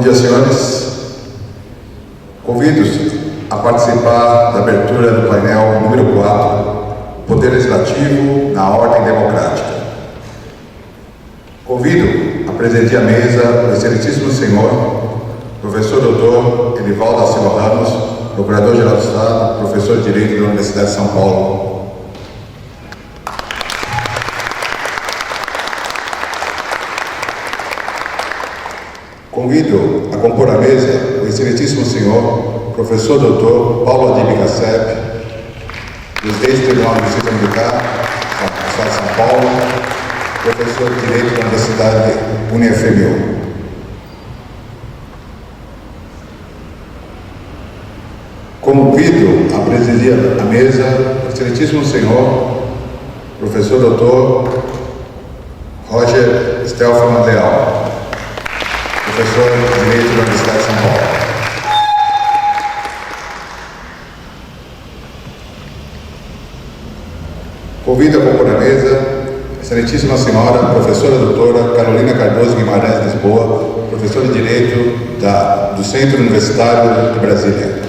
dia, senhores. Convido-os a participar da abertura do painel número 4, Poder Legislativo na Ordem Democrática. Convido a presidir a mesa o excelentíssimo senhor, professor doutor Elivaldo da Silva Ramos, procurador-geral do Estado, professor de Direito da Universidade de São Paulo. Convido a compor a mesa o excelentíssimo senhor, professor doutor Paulo Adib Cassep, presidente do Tribunal de Justiça Militar do Estado de São Paulo, professor de Direito da Universidade UniFMU. Convido a presidir a mesa o excelentíssimo senhor, professor doutor Roger Stelfman Leal, professor de Direito da Universidade de São Paulo. Convido a compor a mesa a excelentíssima senhora, professora doutora Carolina Cardoso Guimarães Lisboa, professora de Direito do Centro Universitário de Brasília.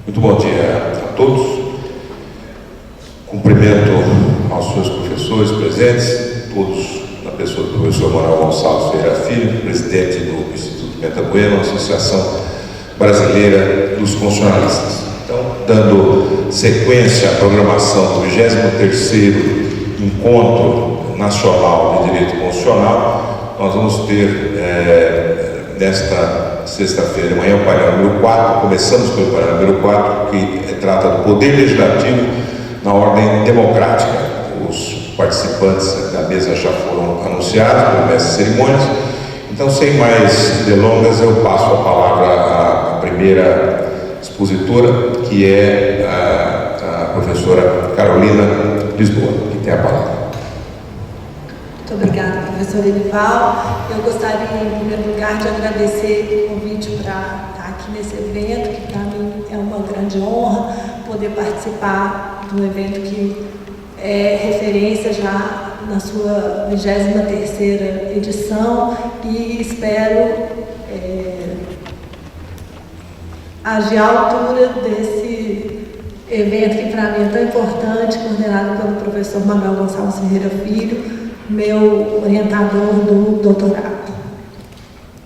Muito bom dia a todos. Cumprimento aos seus professores presentes, todos na pessoa do professor Manuel Gonçalves Ferreira Filho, presidente do Instituto Pentabueno, Associação Brasileira dos Constitucionalistas. Então, dando sequência à programação do 23º Encontro Nacional de Direito Constitucional, nós vamos ter nesta sexta-feira de manhã o painel número 4, começamos pelo painel número 4, que trata do Poder Legislativo na ordem democrática. Os participantes da mesa já foram anunciados pelo mestre de cerimônias. Então, sem mais delongas, eu passo a palavra à primeira expositora, que é a professora Carolina Lisboa, que tem a palavra. Muito obrigada, professor Elivaldo. Eu gostaria, em primeiro lugar, de agradecer o convite para estar aqui nesse evento, que para mim é uma grande honra poder participar de um evento que é referência já na sua 23ª edição, e espero agir à altura desse evento que para mim é tão importante, coordenado pelo professor Manuel Gonçalves Ferreira Filho, meu orientador do doutorado.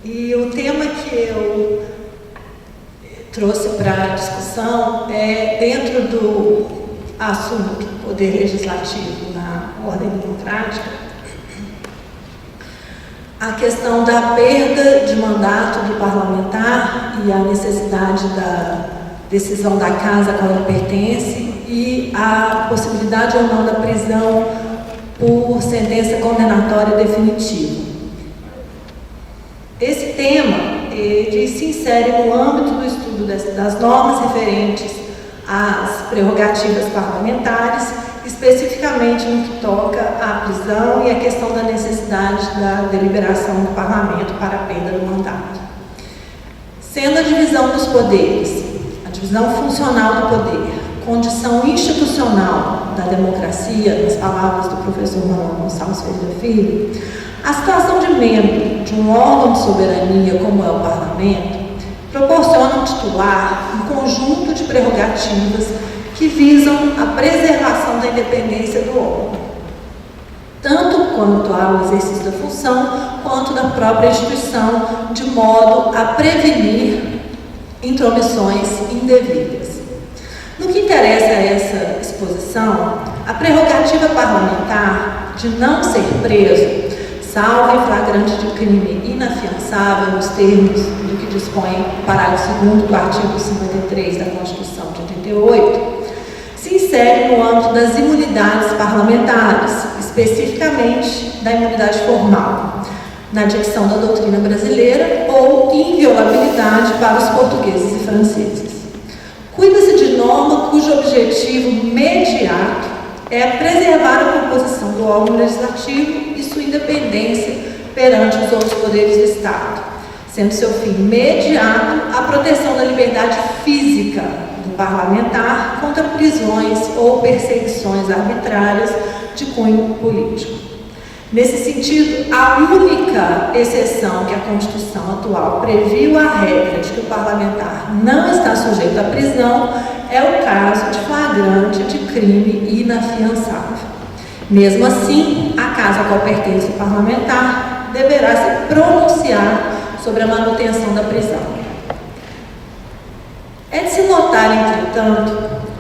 E o tema que eu trouxe para a discussão é, dentro do assunto Poder Legislativo na ordem democrática, a questão da perda de mandato do parlamentar e a necessidade da decisão da casa a qual ele pertence e a possibilidade ou não da prisão por sentença condenatória definitiva. Esse tema ele se insere no âmbito do estudo das normas referentes às prerrogativas parlamentares, especificamente no que toca à prisão e à questão da necessidade da deliberação do parlamento para a perda do mandato. Sendo a divisão dos poderes, a divisão funcional do poder, condição institucional da democracia, nas palavras do professor Manuel Gonçalves Ferreira Filho, a situação de membro de um órgão de soberania como é o parlamento proporciona ao titular um conjunto de prerrogativas que visam a preservação da independência do órgão, tanto quanto ao exercício da função, quanto da própria instituição, de modo a prevenir intromissões indevidas. No que interessa a essa exposição, a prerrogativa parlamentar de não ser preso, salvo em flagrante de crime inafiançável nos termos do que dispõe o parágrafo 2º do artigo 53 da Constituição de 88, se insere no âmbito das imunidades parlamentares, especificamente da imunidade formal, na dicção da doutrina brasileira, ou inviolabilidade para os portugueses e franceses. Cuida-se de norma cujo objetivo imediato é preservar a composição do órgão legislativo e sua independência perante os outros poderes do Estado, sendo seu fim imediato a proteção da liberdade física do parlamentar contra prisões ou perseguições arbitrárias de cunho político. Nesse sentido, a única exceção que a Constituição atual previu a regra de que o parlamentar não está sujeito à prisão é o caso de flagrante de crime inafiançável. Mesmo assim, a casa a qual pertence o parlamentar deverá se pronunciar sobre a manutenção da prisão. É de se notar, entretanto,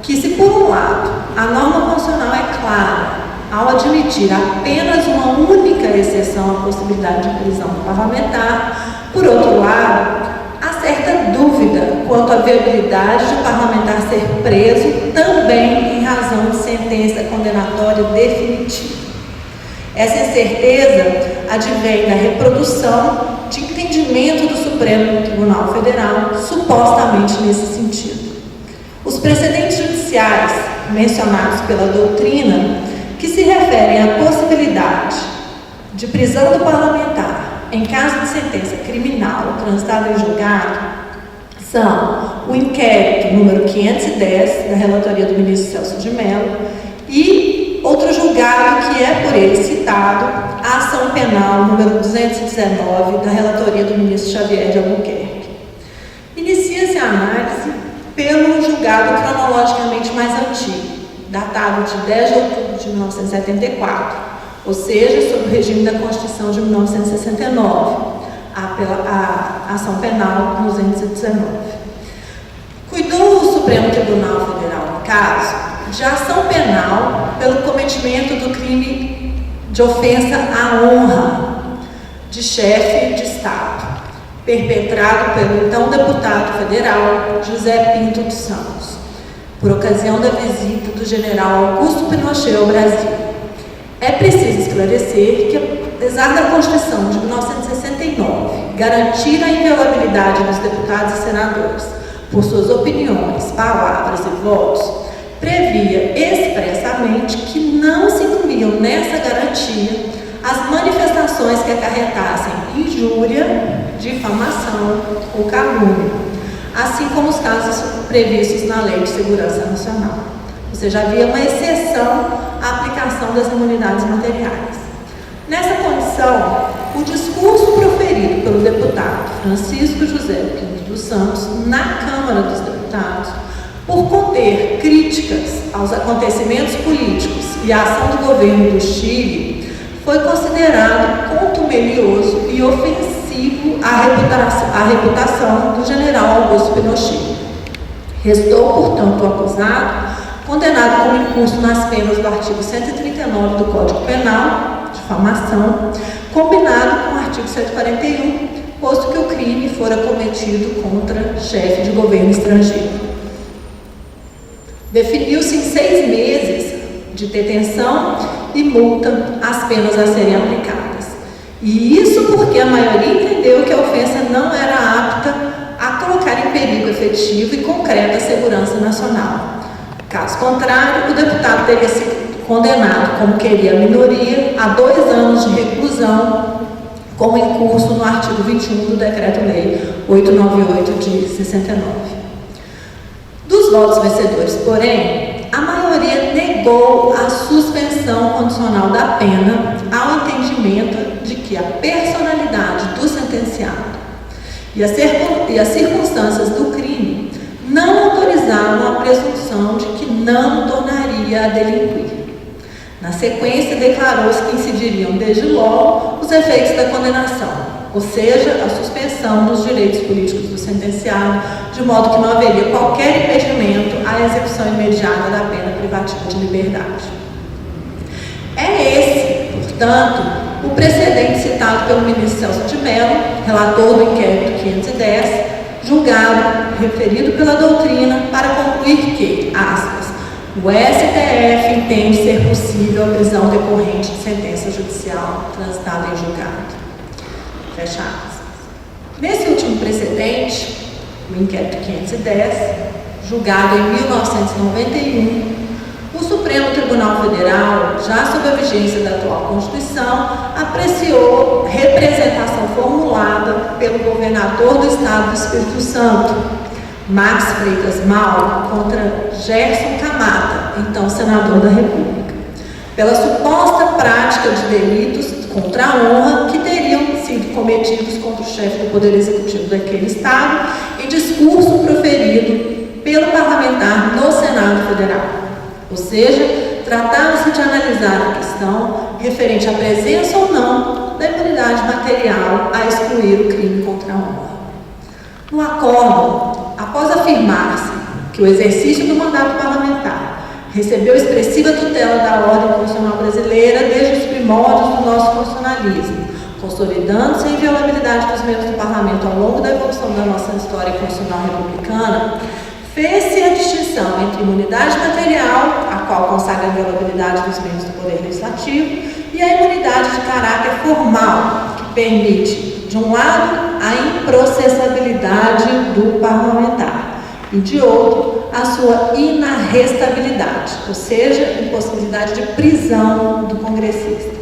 que se por um lado a norma constitucional é clara ao admitir apenas uma única exceção à possibilidade de prisão do parlamentar, por outro lado, há certa dúvida quanto à viabilidade de o parlamentar ser preso também em razão de sentença condenatória definitiva. Essa incerteza advém da reprodução de entendimento do Supremo Tribunal Federal, supostamente nesse sentido. Os precedentes judiciais mencionados pela doutrina, que se referem à possibilidade de prisão do parlamentar em caso de sentença criminal transitada em julgado, são o inquérito número 510, da relatoria do ministro Celso de Mello, e outro julgado que é por ele citado, a ação penal número 219, da relatoria do ministro Xavier de Albuquerque. Inicia-se a análise pelo julgado cronologicamente mais antigo, datado de 10 de outubro de 1974, ou seja, sob o regime da Constituição de 1969, a ação penal 219. Cuidou o Supremo Tribunal Federal, no caso, de ação penal pelo cometimento do crime de ofensa à honra de chefe de Estado, perpetrado pelo então deputado federal José Pinto dos Santos, por ocasião da visita do general Augusto Pinochet ao Brasil. É preciso esclarecer que, apesar da Constituição de 1969 garantir a inviolabilidade dos deputados e senadores por suas opiniões, palavras e votos, previa expressamente que não se incluíam nessa garantia as manifestações que acarretassem injúria, difamação ou calúnia, assim como os casos previstos na Lei de Segurança Nacional. Ou seja, havia uma exceção à aplicação das imunidades materiais. Nessa condição, o discurso proferido pelo deputado Francisco José Pinto dos Santos na Câmara dos Deputados, por conter críticas aos acontecimentos políticos e à ação do governo do Chile, foi considerado contumelioso e ofensivo à reputação do general Augusto Pinochet. Restou, portanto, o acusado condenado como incurso nas penas do artigo 139 do Código Penal, difamação, combinado com o artigo 141, posto que o crime fora cometido contra chefe de governo estrangeiro. Definiu-se em 6 meses de detenção e multa as penas a serem aplicadas. E isso porque a maioria entendeu que a ofensa não era apta a colocar em perigo efetivo e concreto a segurança nacional. Caso contrário, o deputado teria sido condenado, como queria a minoria, a 2 anos de reclusão, como incurso no artigo 21 do Decreto-Lei 898 de 69. Dos votos vencedores, porém, a maioria negou a suspensão condicional da pena ao entendimento de que a personalidade do sentenciado e as circunstâncias do crime não autorizavam a presunção de que não tornaria a delinquir. Na sequência, declarou-se que incidiriam desde logo os efeitos da condenação, ou seja, a suspensão dos direitos políticos do sentenciado, de modo que não haveria qualquer impedimento à execução imediata da pena privativa de liberdade. É esse, portanto, o precedente citado pelo ministro Celso de Mello, relator do inquérito 510, julgado, referido pela doutrina, para concluir que, aspas, o STF entende ser possível a prisão decorrente de sentença judicial transitada em julgado. Fecha aspas. Nesse último precedente, o inquérito 510, julgado em 1991, o Supremo Tribunal Federal, já sob a vigência da atual Constituição, apreciou representação formulada pelo governador do Estado do Espírito Santo, Max Freitas Mauro, contra Gerson Camata, então senador da República, pela suposta prática de delitos contra a honra que teriam sido cometidos contra o chefe do Poder Executivo daquele Estado em discurso proferido pelo parlamentar no Senado Federal. Ou seja, tratava-se de analisar a questão referente à presença ou não da imunidade material a excluir o crime contra a honra. No acordo, após afirmar-se que o exercício do mandato parlamentar recebeu expressiva tutela da ordem constitucional brasileira desde os primórdios do nosso constitucionalismo, consolidando-se a inviolabilidade dos membros do parlamento ao longo da evolução da nossa história constitucional republicana, fez-se a distinção entre imunidade material, a qual consagra a inviolabilidade dos membros do Poder Legislativo, e a imunidade de caráter formal, que permite, de um lado, a improcessabilidade do parlamentar, e de outro, a sua inarrestabilidade, ou seja, impossibilidade de prisão do congressista.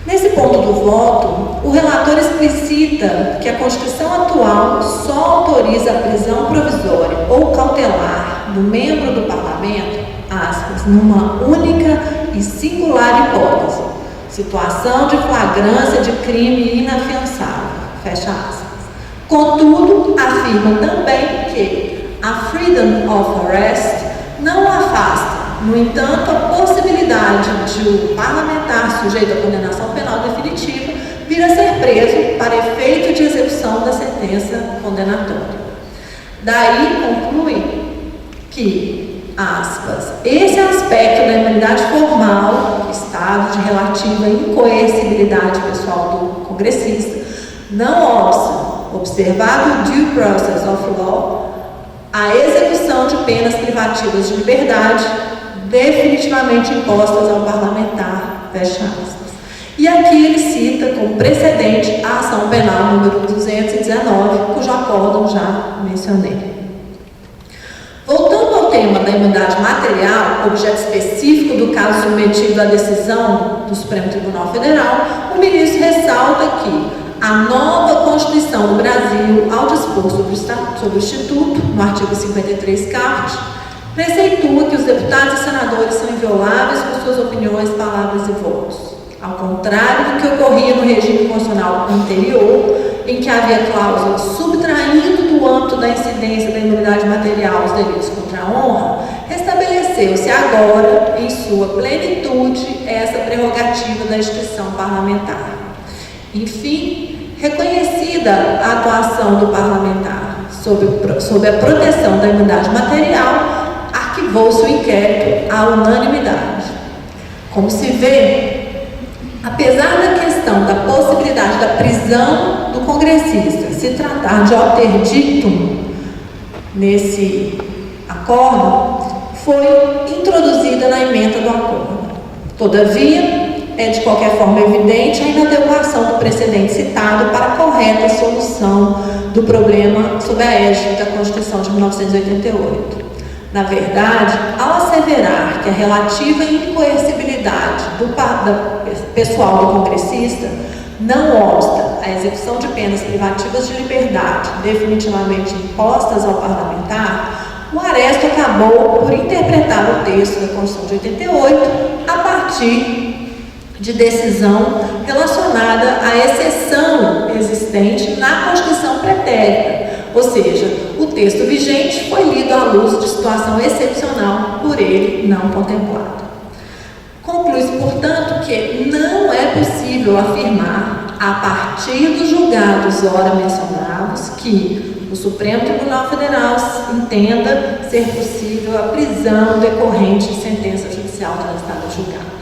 Nesse ponto do voto, o relator explicita que a Constituição atual só autoriza a prisão provisória ou cautelar do membro do parlamento, aspas, numa única e singular hipótese, situação de flagrância de crime inafiançável, fecha aspas. Contudo, afirma também que a freedom of arrest não afasta, no entanto, a possibilidade de o parlamentar sujeito à condenação penal definitiva vir a ser preso para efeito de execução da sentença condenatória. Daí conclui que, aspas, esse aspecto da imunidade formal, estado de relativa incoercibilidade pessoal do congressista, não obsta, observado o due process of law, a execução de penas privativas de liberdade definitivamente impostas ao parlamentar, fecha aspas. E aqui ele cita como precedente a ação penal número 219, cujo acórdão já mencionei. Voltando ao tema da imunidade material, objeto específico do caso submetido à decisão do Supremo Tribunal Federal, o ministro ressalta que a nova Constituição do Brasil, ao dispor sobre o Instituto, no artigo 53 caput, preceitua que os deputados e senadores são invioláveis com suas opiniões, palavras e votos. Ao contrário do que ocorria no regime constitucional anterior, em que havia cláusulas subtraindo do âmbito da incidência da imunidade material os delitos contra a honra, restabeleceu-se agora, em sua plenitude, essa prerrogativa da instituição parlamentar. Enfim, reconhecida a atuação do parlamentar sob a proteção da imunidade material, arquivou-se o inquérito à unanimidade. Como se vê, apesar da questão da possibilidade da prisão do congressista se tratar de alter dictum nesse acordo, foi introduzida na ementa do acordo. Todavia, é de qualquer forma evidente a inadequação do precedente citado para a correta solução do problema sob a égide da Constituição de 1988. Na verdade, ao asseverar que a relativa incoercibilidade do pessoal do congressista não obsta à execução de penas privativas de liberdade definitivamente impostas ao parlamentar, o Aresto acabou por interpretar o texto da Constituição de 88 a partir de decisão relacionada à exceção existente na Constituição pretérita, ou seja, o texto vigente foi lido à luz de situação excepcional por ele não contemplada. Conclui-se, portanto, que não é possível afirmar, a partir dos julgados ora mencionados, que o Supremo Tribunal Federal entenda ser possível a prisão decorrente de sentença judicial transitada a julgado.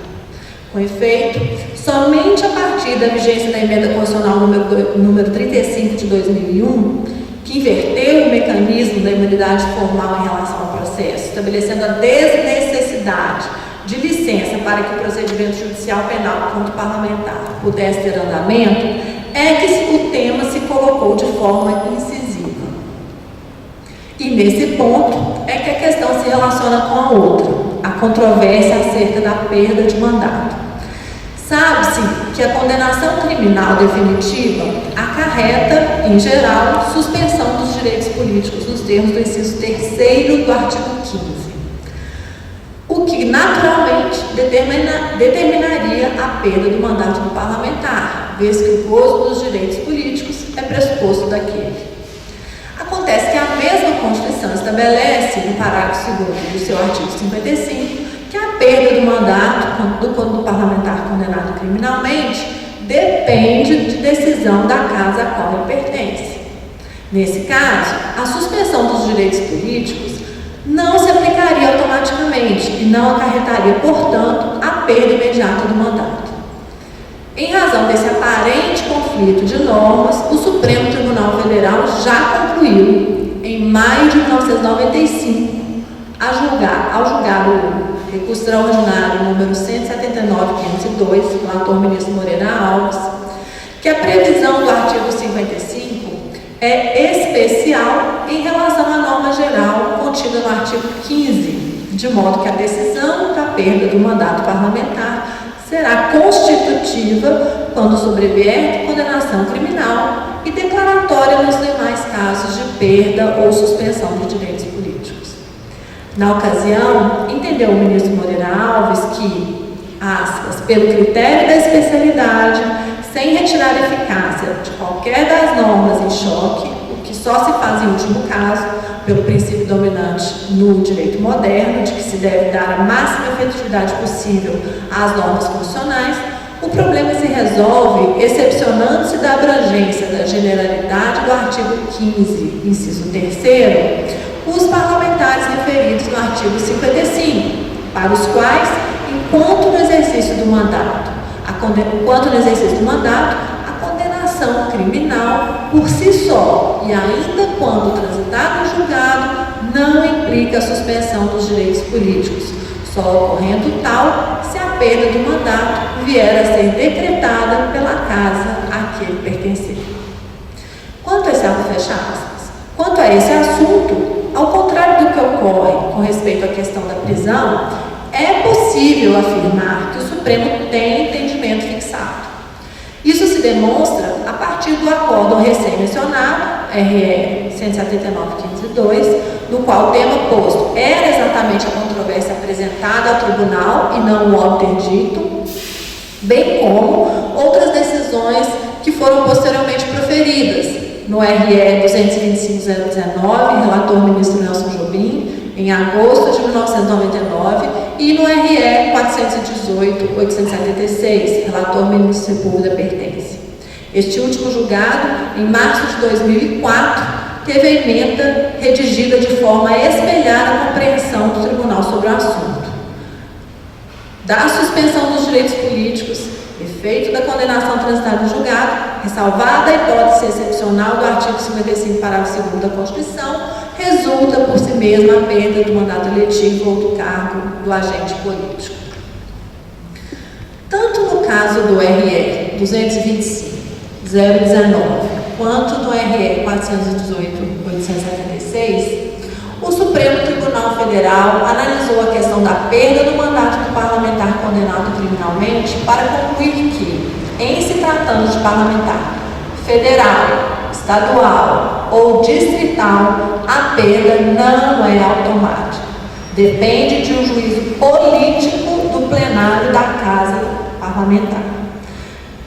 Com efeito, somente a partir da vigência da emenda constitucional número 35 de 2001, que inverteu o mecanismo da imunidade formal em relação ao processo, estabelecendo a desnecessidade de licença para que o procedimento judicial penal contra o parlamentar pudesse ter andamento, é que o tema se colocou de forma incisiva. E nesse ponto é que a questão se relaciona com a outra, a controvérsia acerca da perda de mandato. Sabe-se que a condenação criminal definitiva acarreta, em geral, suspensão dos direitos políticos nos termos do inciso 3º do artigo 15. O que naturalmente determinaria a perda do mandato do parlamentar, vez que o gozo dos direitos políticos é pressuposto daquele. Acontece que a mesma Constituição estabelece, no parágrafo 2º do seu artigo 55, que a perda do mandato do parlamentar condenado criminalmente depende de decisão da casa a qual ele pertence. Nesse caso, a suspensão dos direitos políticos não se aplicaria automaticamente e não acarretaria, portanto, a perda imediata do mandato. Em razão desse aparente conflito de normas, o Supremo Tribunal Federal já concluiu, em maio de 1995, ao julgar o recurso extraordinário número 179.502, relator ministro Moreira Alves, que a previsão do artigo 55 é especial em relação à norma geral contida no artigo 15, de modo que a decisão da perda do mandato parlamentar será constitutiva quando sobrevier condenação criminal e declaratória nos demais casos de perda ou suspensão de direitos políticos. Na ocasião, entendeu o ministro Moreira Alves que, aspas, pelo critério da especialidade, sem retirar a eficácia de qualquer das normas em choque, o que só se faz em último caso, pelo princípio dominante no direito moderno, de que se deve dar a máxima efetividade possível às normas constitucionais, o problema se resolve excepcionando-se da abrangência da generalidade do artigo 15, inciso 3º, os parlamentares referidos no artigo 55, para os quais, enquanto no exercício do mandato, a condenação criminal por si só e ainda quando transitado em julgado não implica a suspensão dos direitos políticos, só ocorrendo tal se a perda do mandato vier a ser decretada pela casa a que ele pertencer. Quanto a esse assunto, ao contrário do que ocorre com respeito à questão da prisão, é possível afirmar que o Supremo tem entendimento fixado. Isso se demonstra a partir do acordo recém-mencionado, RE 179.502, no qual o tema posto era exatamente a controvérsia apresentada ao tribunal e não o óbvio interdito, bem como outras decisões que foram posteriormente proferidas, no RE 225.019, relator ministro Nelson Jobim, em agosto de 1999, e no RE 418.876, relator ministro Sepúlveda Pertence. Este último julgado, em março de 2004, teve a emenda redigida de forma a espelhar a compreensão do tribunal sobre o assunto. Da suspensão dos direitos políticos, efeito da condenação transitada em julgado, ressalvada a hipótese excepcional do artigo 55, parágrafo 2º da Constituição, resulta por si mesma a perda do mandato eletivo ou do cargo do agente político. Tanto no caso do RE 225.019 quanto no RE 418.876, o Supremo Tribunal Federal analisou a questão da perda do mandato do parlamentar condenado criminalmente para concluir que, em se tratando de parlamentar federal, estadual ou distrital, a perda não é automática. Depende de um juízo político do plenário da Casa Parlamentar.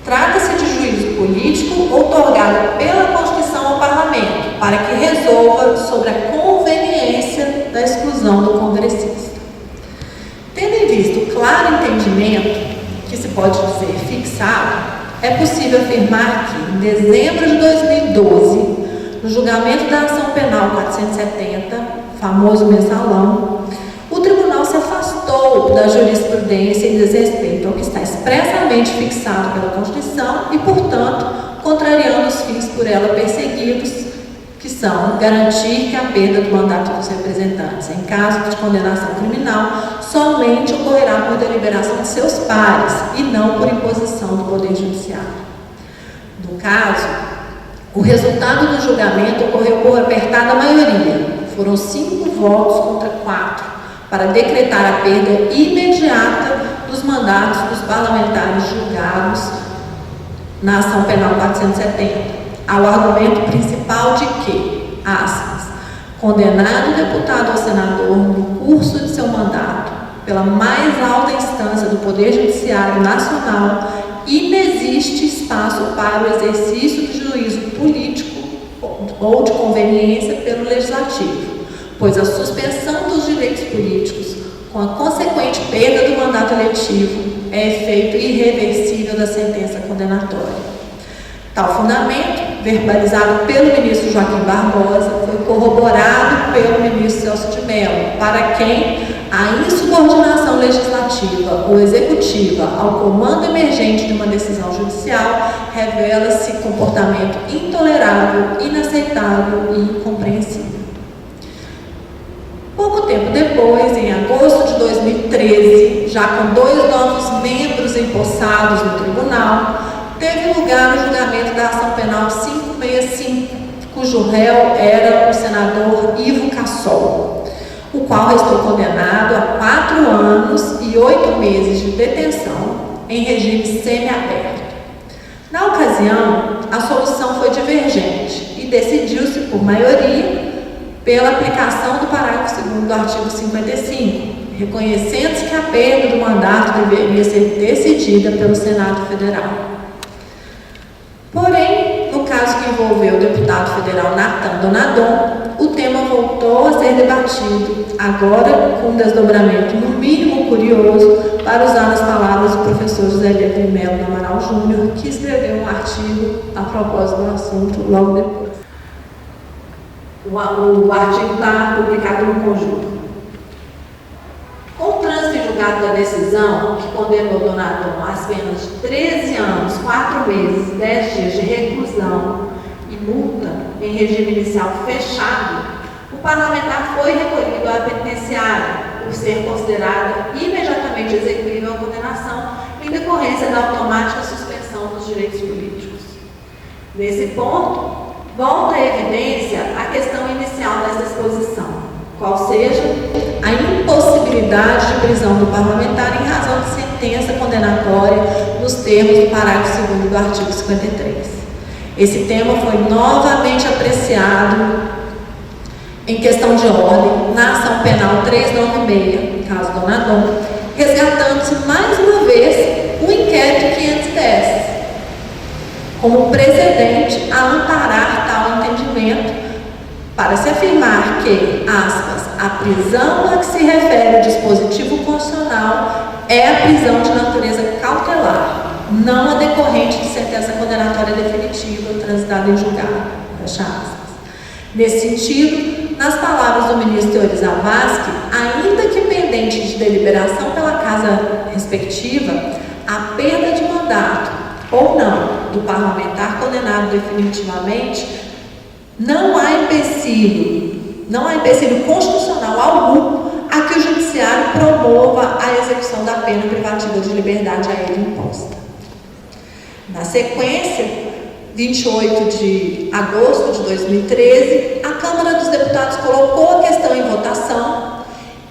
Trata-se de juízo político outorgado pela Constituição ao Parlamento para que resolva sobre a conveniência da exclusão do congressista. Tendo em vista o claro entendimento, que se pode dizer fixado, é possível afirmar que, em dezembro de 2012, no julgamento da ação penal 470, famoso mensalão, o tribunal se afastou da jurisprudência em desrespeito ao que está expressamente fixado pela Constituição e, portanto, contrariando os fins por ela perseguidos, que são garantir que a perda do mandato dos representantes, em caso de condenação criminal, somente ocorrerá por deliberação de seus pares e não por imposição do Poder Judiciário. No caso, o resultado do julgamento ocorreu por apertada maioria. Foram 5 votos contra 4 para decretar a perda imediata dos mandatos dos parlamentares julgados na ação penal 470, ao argumento principal de que, aspas, condenado o deputado ou senador no curso de seu mandato, pela mais alta instância do Poder Judiciário Nacional, inexiste espaço para o exercício do juízo político ou de conveniência pelo Legislativo, pois a suspensão dos direitos políticos, com a consequente perda do mandato eletivo, é efeito irreversível da sentença condenatória. Tal fundamento, verbalizado pelo ministro Joaquim Barbosa, foi corroborado pelo ministro Celso de Mello, para quem a insubordinação legislativa ou executiva ao comando emergente de uma decisão judicial revela-se comportamento intolerável, inaceitável e incompreensível. Pouco tempo depois, em agosto de 2013, já com 2 novos membros empossados no tribunal, teve lugar o julgamento da ação penal 565, cujo réu era o senador Ivo Cassol, o qual restou condenado a 4 anos e 8 meses de detenção em regime semiaberto. Na ocasião, a solução foi divergente e decidiu-se por maioria pela aplicação do parágrafo 2º do artigo 55, reconhecendo-se que a perda do mandato deveria ser decidida pelo Senado Federal. Porém, no caso que envolveu o deputado federal Nathan Donadon, o tema voltou a ser debatido, agora com um desdobramento no mínimo curioso, para usar as palavras do professor José Levi Melo Amaral Júnior, que escreveu um artigo a propósito do assunto logo depois. O artigo está publicado no conjunto. Com o trânsito em julgado da decisão, que condenou Donadon às penas de 13 anos, 4 meses, 10 dias de reclusão e multa em regime inicial fechado, o parlamentar foi recolhido à penitenciária por ser considerada imediatamente execuível a condenação em decorrência da automática suspensão dos direitos políticos. Nesse ponto, volta à evidência a questão inicial dessa exposição, qual seja a impossibilidade de prisão do parlamentar em razão de sentença condenatória nos termos do parágrafo 2º do artigo 53. Esse tema foi novamente apreciado em questão de ordem na ação penal 396, caso Donadon, resgatando-se mais uma vez o inquérito 510, como precedente a amparar tal entendimento, para se afirmar que, aspas, a prisão a que se refere o dispositivo constitucional é a prisão de natureza cautelar, não a decorrente de sentença condenatória definitiva transitada em julgado, fecha aspas. Nesse sentido, nas palavras do ministro Teori Zavascki, ainda que pendente de deliberação pela casa respectiva, a perda de mandato ou não do parlamentar condenado definitivamente não há empecilho constitucional algum a que o judiciário promova a execução da pena privativa de liberdade a ele imposta. Na sequência, 28 de agosto de 2013, a Câmara dos Deputados colocou a questão em votação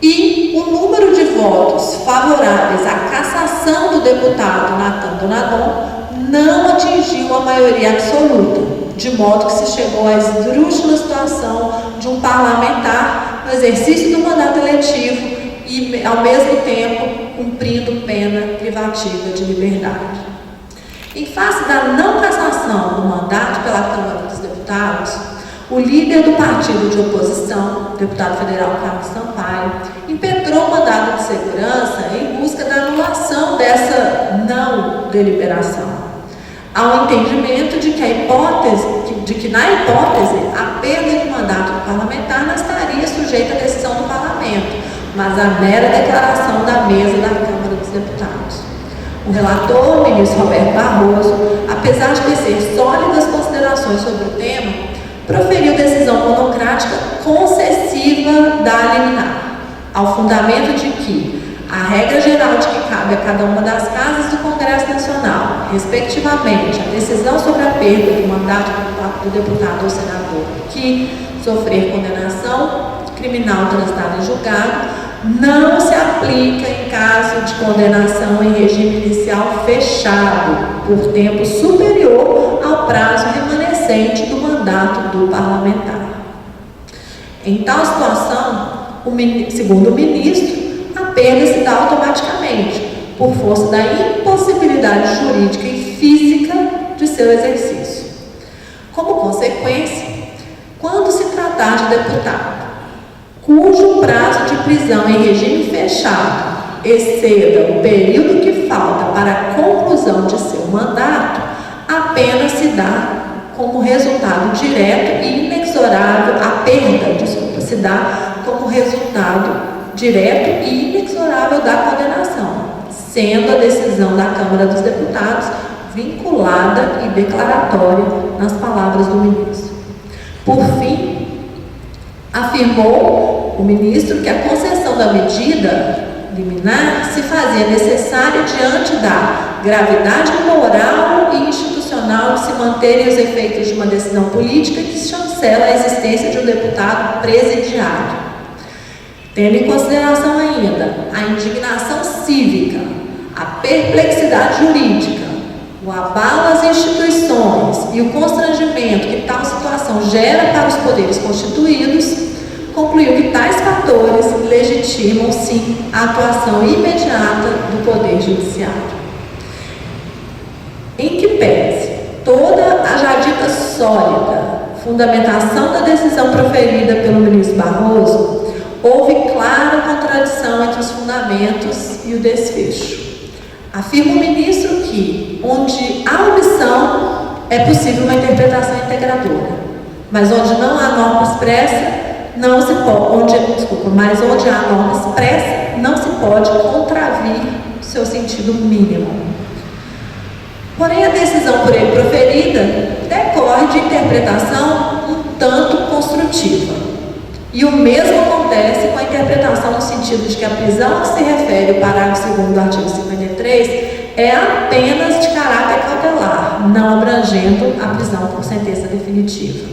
e o número de votos favoráveis à cassação do deputado Nathan Donadon não atingiu a maioria absoluta, de modo que se chegou à esdrúxula situação de um parlamentar no exercício do mandato eletivo e, ao mesmo tempo, cumprindo pena privativa de liberdade. Em face da não cassação do mandato pela Câmara dos Deputados, o líder do partido de oposição, o deputado federal Carlos Sampaio, impetrou o mandado de segurança em busca da anulação dessa não deliberação. Há um entendimento de que na hipótese, a perda de mandato do parlamentar não estaria sujeita à decisão do parlamento, mas à mera declaração da mesa da Câmara dos Deputados. O relator, o ministro Roberto Barroso, apesar de tecer sólidas considerações sobre o tema, proferiu decisão monocrática concessiva da liminar, ao fundamento de que a regra geral de que cabe a cada uma das casas do Congresso Nacional, respectivamente, a decisão sobre a perda do mandato do deputado ou senador que sofrer condenação criminal transitada em julgado, não se aplica em caso de condenação em regime inicial fechado, por tempo superior ao prazo remanescente do mandato do parlamentar. Em tal situação, segundo o ministro, a perda se dá automaticamente, por força da impossibilidade jurídica e física de seu exercício. Como consequência, quando se tratar de deputado cujo prazo de prisão em regime fechado exceda o período que falta para a conclusão de seu mandato, a pena se dá como resultado direto e inexorável, a perda, se dá como resultado direto e inexorável da condenação, sendo a decisão da Câmara dos Deputados vinculada e declaratória nas palavras do ministro. Por fim, afirmou o ministro que a concessão da medida liminar se fazia necessária diante da gravidade moral e institucional de se manterem os efeitos de uma decisão política que chancela a existência de um deputado presidiário. Tendo em consideração ainda a indignação cívica, a perplexidade jurídica, o abalo às instituições e o constrangimento que tal situação gera para os poderes constituídos, concluiu que tais fatores legitimam, sim, a atuação imediata do Poder Judiciário. Em que pese toda a já dita sólida fundamentação da decisão proferida pelo ministro Barroso, houve clara contradição entre os fundamentos e o desfecho. Afirma o ministro que, onde há omissão, é possível uma interpretação integradora, mas onde não há norma expressa, não se pode, mas onde há norma expressa, não se pode contravir o seu sentido mínimo. Porém, a decisão por ele proferida decorre de interpretação um tanto construtiva. E o mesmo acontece com a interpretação no sentido de que a prisão a que se refere o parágrafo 2º do artigo 53 é apenas de caráter cautelar, não abrangendo a prisão por sentença definitiva.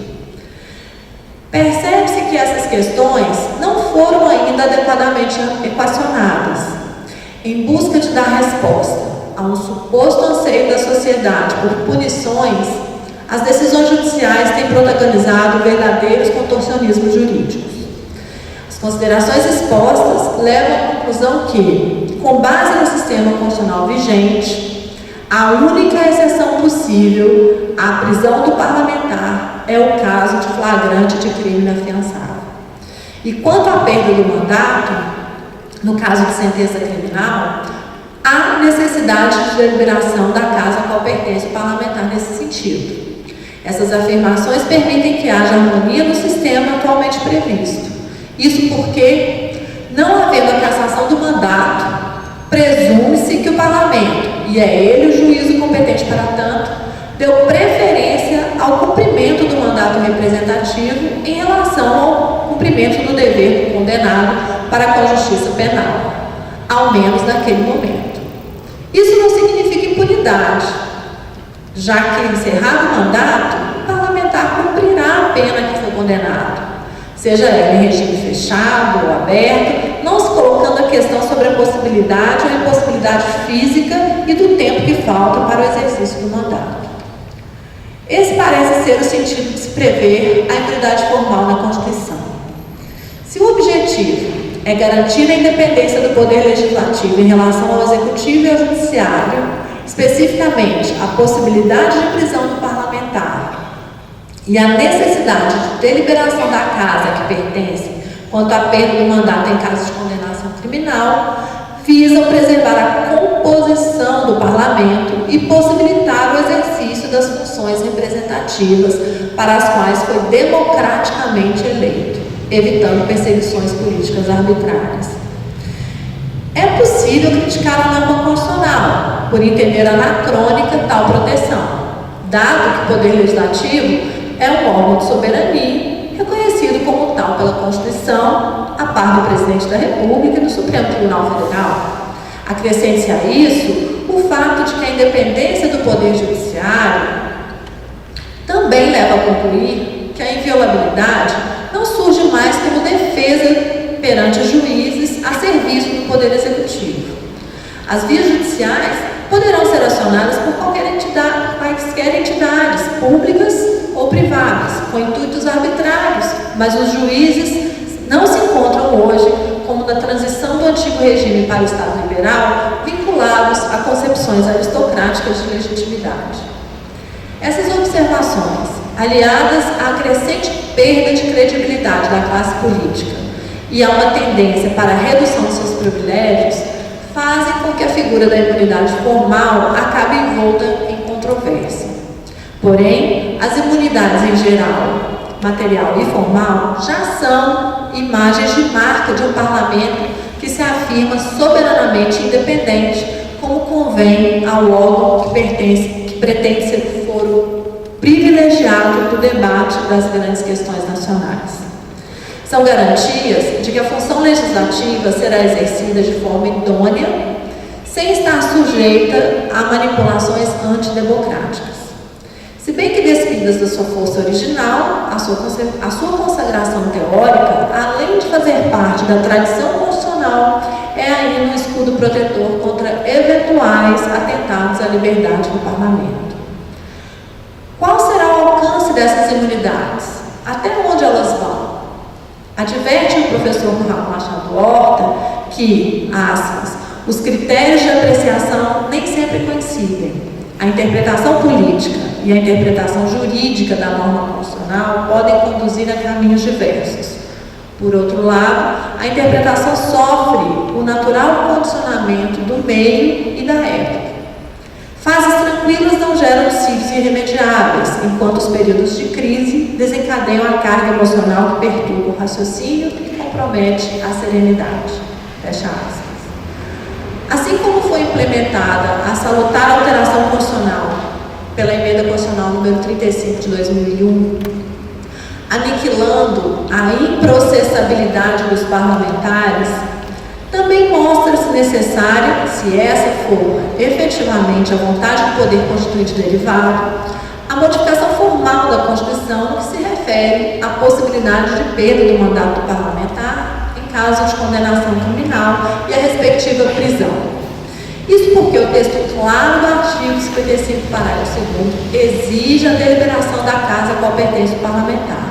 Percebe-se que essas questões não foram ainda adequadamente equacionadas. Em busca de dar resposta a um suposto anseio da sociedade por punições, as decisões judiciais têm protagonizado verdadeiros contorcionismos jurídicos. As considerações expostas levam à conclusão que, com base no sistema constitucional vigente, a única exceção possível à prisão do parlamentar é o caso de flagrante de crime inafiançável. E quanto à perda do mandato, no caso de sentença criminal, há necessidade de deliberação da casa a qual pertence o parlamentar nesse sentido. Essas afirmações permitem que haja harmonia no sistema atualmente previsto. Isso porque, não havendo a cassação do mandato, presume-se que o parlamento, e é ele o juízo competente para tanto, deu preferência ao cumprimento do mandato representativo em relação ao cumprimento do dever do condenado para com a justiça penal, ao menos naquele momento. Isso não significa impunidade, já que, encerrado o mandato, o parlamentar cumprirá a pena que foi condenado, seja ela em regime fechado ou aberto, não se colocando a questão sobre a possibilidade ou impossibilidade física e do tempo que falta para o exercício do mandato. Esse parece ser o sentido de se prever a impunidade formal na Constituição. Se o objetivo é garantir a independência do Poder Legislativo em relação ao Executivo e ao Judiciário, especificamente a possibilidade de prisão do parlamentar e a necessidade de deliberação da casa que pertence quanto à perda do mandato em caso de condenação criminal, visam preservar a composição do parlamento e possibilitar o exercício das funções representativas para as quais foi democraticamente eleito, evitando perseguições políticas arbitrárias. É possível criticar a norma constitucional por entender anacrônica tal proteção, dado que o Poder Legislativo é um órgão de soberania reconhecido como tal pela Constituição, a par do Presidente da República e do Supremo Tribunal Federal. Acrescente-se a isso o fato de que a independência do Poder Judiciário também leva a concluir que a inviolabilidade não surge mais como defesa perante os juízes a serviço do Poder Executivo. As vias judiciais poderão ser acionadas por quaisquer entidades públicas ou privadas, com intuitos arbitrários, mas os juízes não se encontram hoje, como na transição do antigo antigo regime para o Estado liberal, vinculados a concepções aristocráticas de legitimidade. Essas observações, aliadas à crescente perda de credibilidade da classe política e a uma tendência para a redução de seus privilégios, fazem com que a figura da imunidade formal acabe envolta em controvérsia. Porém, as imunidades em geral, material e formal, já são imagens de marca de um parlamento que se afirma soberanamente independente, como convém ao órgão que pretende ser o foro privilegiado do debate das grandes questões nacionais. São garantias de que a função legislativa será exercida de forma idônea, sem estar sujeita a manipulações antidemocráticas. Se bem que despidas da sua força original, a sua consagração teórica, além de fazer parte da tradição constitucional, é ainda um escudo protetor contra eventuais atentados à liberdade do parlamento. Qual será o alcance dessas imunidades? Até onde elas vão? Adverte o professor Raul Machado Horta que, aspas, os critérios de apreciação nem sempre coincidem. A interpretação política e a interpretação jurídica da norma constitucional podem conduzir a caminhos diversos. Por outro lado, a interpretação sofre o natural condicionamento do meio e da época. Fases tranquilas não geram dissídios irremediáveis, enquanto os períodos de crise desencadeiam a carga emocional que perturba o raciocínio e compromete a serenidade. Fecha aspas. Assim como foi implementada a salutar alteração constitucional pela emenda constitucional número 35 de 2001, aniquilando a improcessabilidade dos parlamentares, também mostra-se necessária, se essa for efetivamente a vontade do poder constituinte derivado, a modificação formal da Constituição no que se refere à possibilidade de perda do mandato parlamentar em caso de condenação criminal e a respectiva prisão. Isso porque o texto claro do artigo 55, parágrafo 2º, exige a deliberação da casa a qual pertence o parlamentar,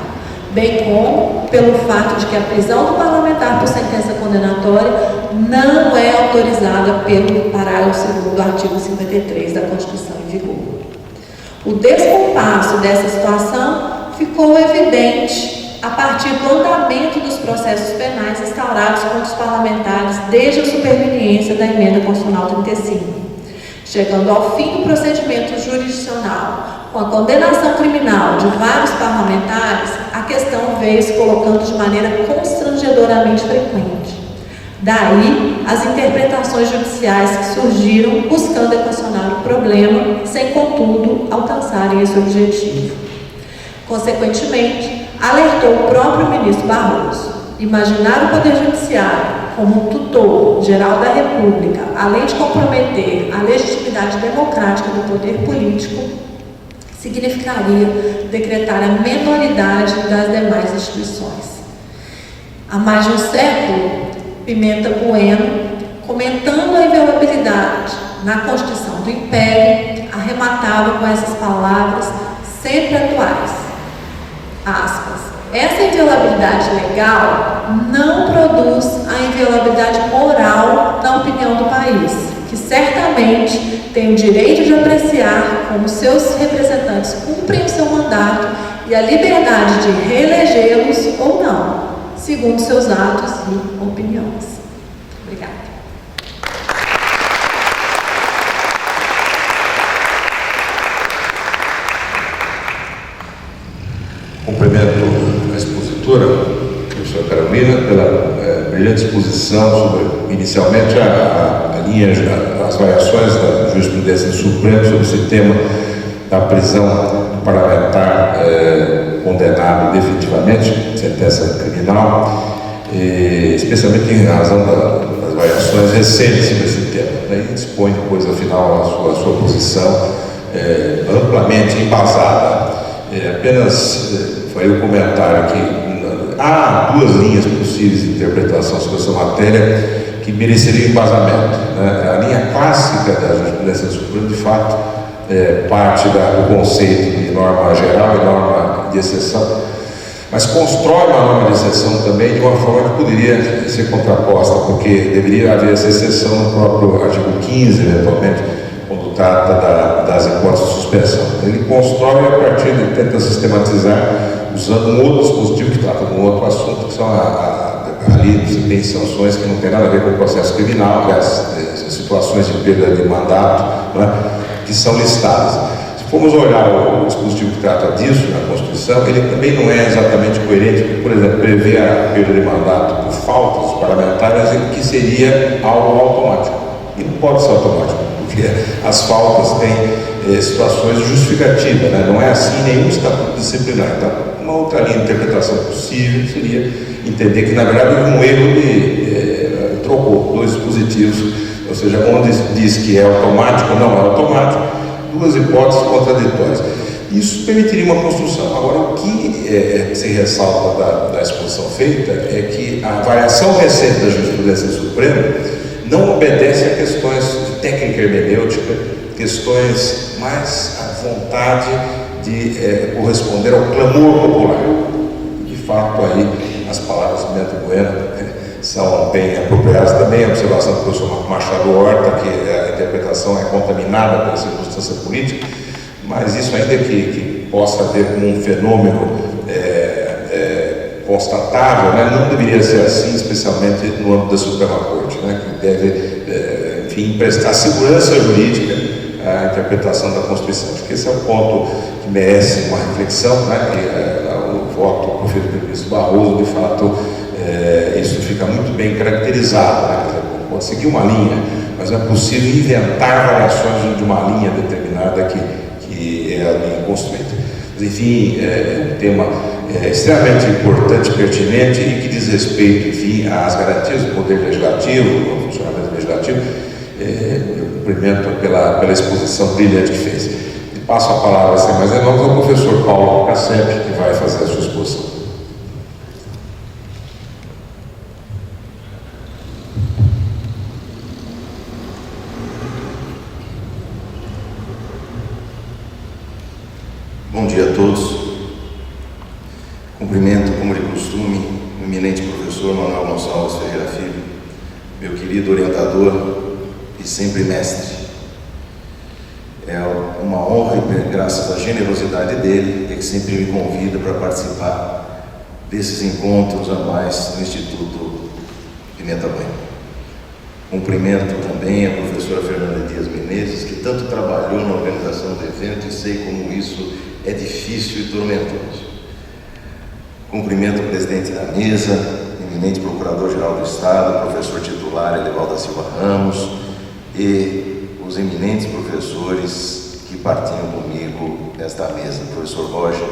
bem como pelo fato de que a prisão do parlamentar por sentença condenatória não é autorizada pelo parágrafo 2º do artigo 53 da Constituição em vigor. O descompasso dessa situação ficou evidente a partir do andamento dos processos penais instaurados contra os parlamentares desde a superveniência da emenda constitucional 35, chegando ao fim do procedimento jurisdicional com a condenação criminal de vários parlamentares. A questão veio se colocando de maneira constrangedoramente frequente. Daí as interpretações judiciais que surgiram buscando equacionar o problema, sem contudo alcançarem esse objetivo. Consequentemente, alertou o próprio ministro Barroso: imaginar o Poder Judiciário como um tutor geral da República, além de comprometer a legitimidade democrática do poder político, significaria decretar a menoridade das demais instituições. Há mais de um século, Pimenta Bueno, comentando a inviolabilidade na Constituição do Império, arrematava com essas palavras sempre atuais, aspas, essa inviolabilidade legal não produz a inviolabilidade moral na opinião do país, que certamente tem o direito de apreciar como seus representantes cumprem o seu mandato e a liberdade de reelegê-los ou não, segundo seus atos e opiniões. Obrigada. Cumprimento a expositora, professora Carolina, pela brilhante exposição sobre, inicialmente, as variações da jurisprudência do Supremo sobre esse tema da prisão do parlamentar condenado definitivamente, sentença criminal, especialmente em razão das variações recentes sobre esse tema. Daí expõe depois, afinal, a sua posição amplamente embasada. Apenas foi um comentário que há duas linhas possíveis de interpretação sobre essa matéria que mereceriam embasamento, né? A linha clássica da jurisprudência do Supremo, de fato, parte do conceito de norma geral e norma de exceção. mas constrói uma norma de exceção também de uma forma que poderia ser contraposta, porque deveria haver essa exceção no próprio artigo 15, eventualmente, quando trata das hipóteses de suspensão. Ele constrói a partir de tenta sistematizar usando um outro dispositivo que trata de um outro assunto, que são ali você tem sanções que não tem nada a ver com o processo criminal, as situações de perda de mandato, né, que são listadas. Se formos olhar o dispositivo que trata disso na Constituição, ele também não é exatamente coerente, porque, por exemplo, prevê a perda de mandato por faltas parlamentares, que seria algo automático. E não pode ser automático, porque as faltas têm situações de justificativa, né? Não é assim nenhum estatuto disciplinar. Então, uma outra linha de interpretação possível seria entender que, na verdade, houve um erro de trocou dois dispositivos, ou seja, onde diz que é automático, não é automático, duas hipóteses contraditórias. Isso permitiria uma construção. Agora, o que se ressalta da exposição feita é que a variação recente da jurisprudência suprema não obedece a questões de técnica hermenêutica, questões mais à vontade de corresponder ao clamor popular. De fato, aí as palavras de Bento Bueno são bem apropriadas. Também a observação do professor Machado Horta, que a interpretação é contaminada pela circunstância política, mas isso ainda que possa haver um fenômeno constatável, né, não deveria ser assim, especialmente no âmbito da Suprema Corte, né, que deve, enfim, prestar segurança jurídica à interpretação da Constituição. Acho que esse é o ponto que merece uma reflexão, né, que o voto proferido pelo ministro Barroso, de fato, isso fica muito bem caracterizado, né, pode seguir uma linha, mas não é possível inventar variações de uma linha determinada que é a linha construída. Mas, enfim, é um tema extremamente importante, pertinente e que diz respeito, enfim, às garantias do poder legislativo, ao funcionamento legislativo. Eu cumprimento pela exposição brilhante que fez. E passo a palavra, sem mais delongas, ao professor Paulo Cassep, que vai fazer a sua exposição. Bom dia a todos. Cumprimento, como de costume, o eminente professor Manuel Gonçalves Ferreira Filho, meu querido orientador e sempre mestre. É uma honra e graças à generosidade dele é que sempre me convida para participar desses encontros anuais no Instituto Pimenta Bueno. Cumprimento também a professora Fernanda Dias Menezes, que tanto trabalhou na organização do evento e sei como isso é difícil e tormentoso. Cumprimento o presidente da mesa, eminente procurador-geral do Estado, professor titular Elivaldo da Silva Ramos e os eminentes professores que partilham comigo esta mesa, o professor Roger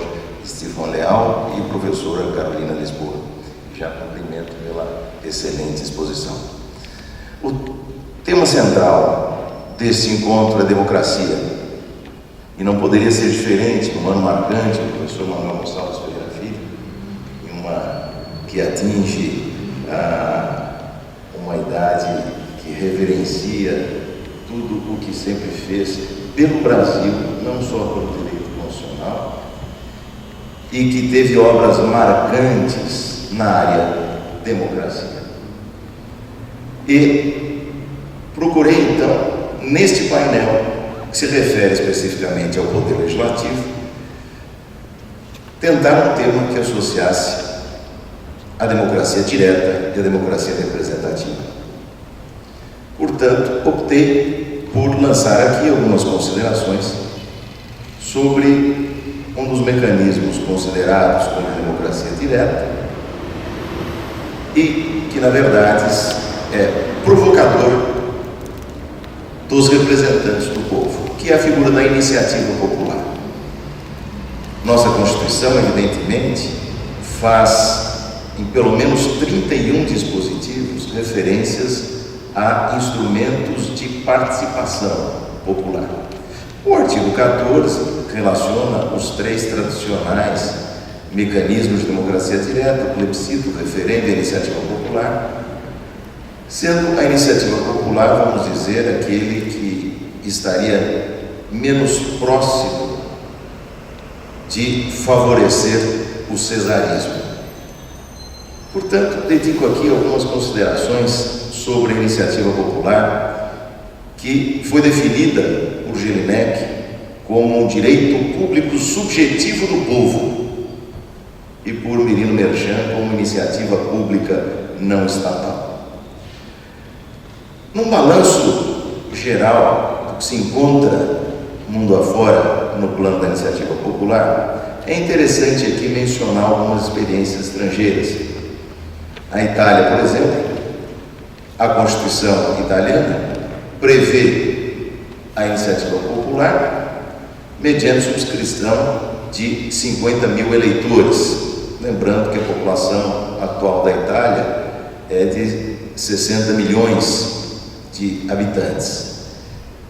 Estevão Leal e a professora Carolina Lisboa. Já cumprimento pela excelente exposição. O tema central deste encontro é democracia, e não poderia ser diferente num ano marcante do professor Manuel Gonçalves Ferreira Filho, que atinge uma idade que reverencia tudo o que sempre fez pelo Brasil, não só pelo direito constitucional, e que teve obras marcantes na área democracia. E procurei, então, neste painel, que se refere especificamente ao Poder Legislativo, tentar um tema que associasse a democracia direta e a democracia representativa. Portanto, optei por lançar aqui algumas considerações sobre um dos mecanismos considerados como a democracia direta e que, na verdade, é provocador dos representantes do povo, que é a figura da iniciativa popular. Nossa Constituição, evidentemente, faz em pelo menos 31 dispositivos referências a instrumentos de participação popular. O artigo 14 relaciona os três tradicionais mecanismos de democracia direta, o plebiscito, o referendo e a iniciativa popular, sendo a iniciativa popular, vamos dizer, aquele que estaria menos próximo de favorecer o cesarismo. Portanto, dedico aqui algumas considerações sobre a iniciativa popular, que foi definida por Jelinek como um direito público subjetivo do povo e por Mirino Merchan como iniciativa pública não estatal. Num balanço geral do que se encontra mundo afora no plano da iniciativa popular, é interessante aqui mencionar algumas experiências estrangeiras. A Itália, por exemplo, a Constituição italiana prevê a iniciativa popular mediante subscrição de 50 mil eleitores. Lembrando que a população atual da Itália é de 60 milhões de habitantes.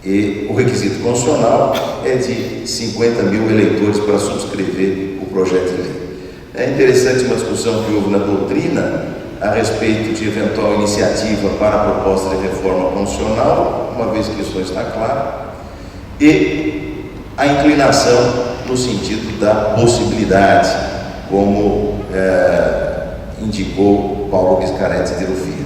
E o requisito constitucional é de 50 mil eleitores para subscrever o projeto de lei. É interessante uma discussão que houve na doutrina a respeito de eventual iniciativa para a proposta de reforma constitucional, uma vez que isso não está claro, e a inclinação no sentido da possibilidade, como indicou Paulo Biscaretti de Rufino.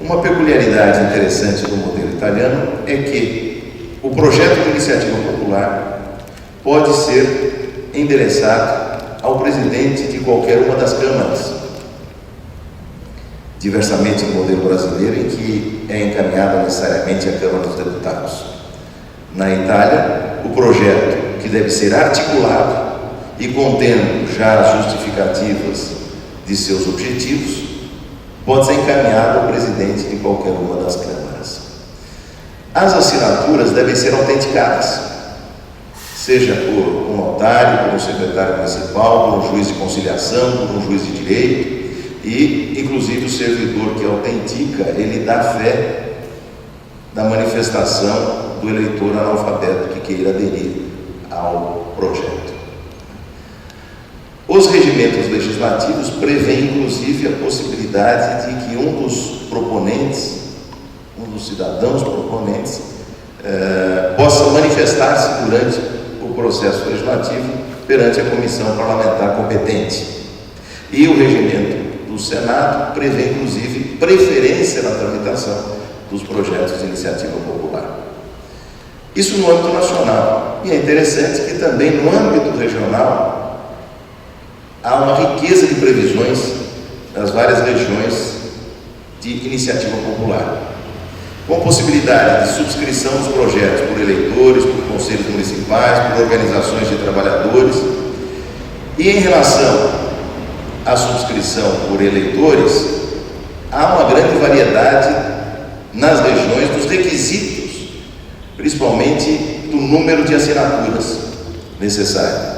Uma peculiaridade interessante do modelo italiano é que o projeto de iniciativa popular pode ser endereçado ao presidente de qualquer uma das câmaras, diversamente do modelo brasileiro, em que é encaminhada necessariamente à Câmara dos Deputados. Na Itália, o projeto, que deve ser articulado e contendo já as justificativas de seus objetivos, pode ser encaminhado ao presidente de qualquer uma das câmaras. As assinaturas devem ser autenticadas, seja por um notário, por um secretário municipal, por um juiz de conciliação, por um juiz de direito, e, inclusive, o servidor que autentica, ele dá fé da manifestação do eleitor analfabeto que queira aderir ao projeto. Os regimentos legislativos prevêem, inclusive, a possibilidade de que um dos proponentes, um dos cidadãos proponentes, possa manifestar-se durante o processo legislativo perante a comissão parlamentar competente. E o regimento do Senado prevê, inclusive, preferência na tramitação dos projetos de iniciativa popular. Isso no âmbito nacional. E é interessante que também no âmbito regional há uma riqueza de previsões das várias regiões de iniciativa popular, com possibilidade de subscrição dos projetos por eleitores, por conselhos municipais, por organizações de trabalhadores. E em relação à subscrição por eleitores, há uma grande variedade nas regiões dos requisitos, principalmente do número de assinaturas necessárias.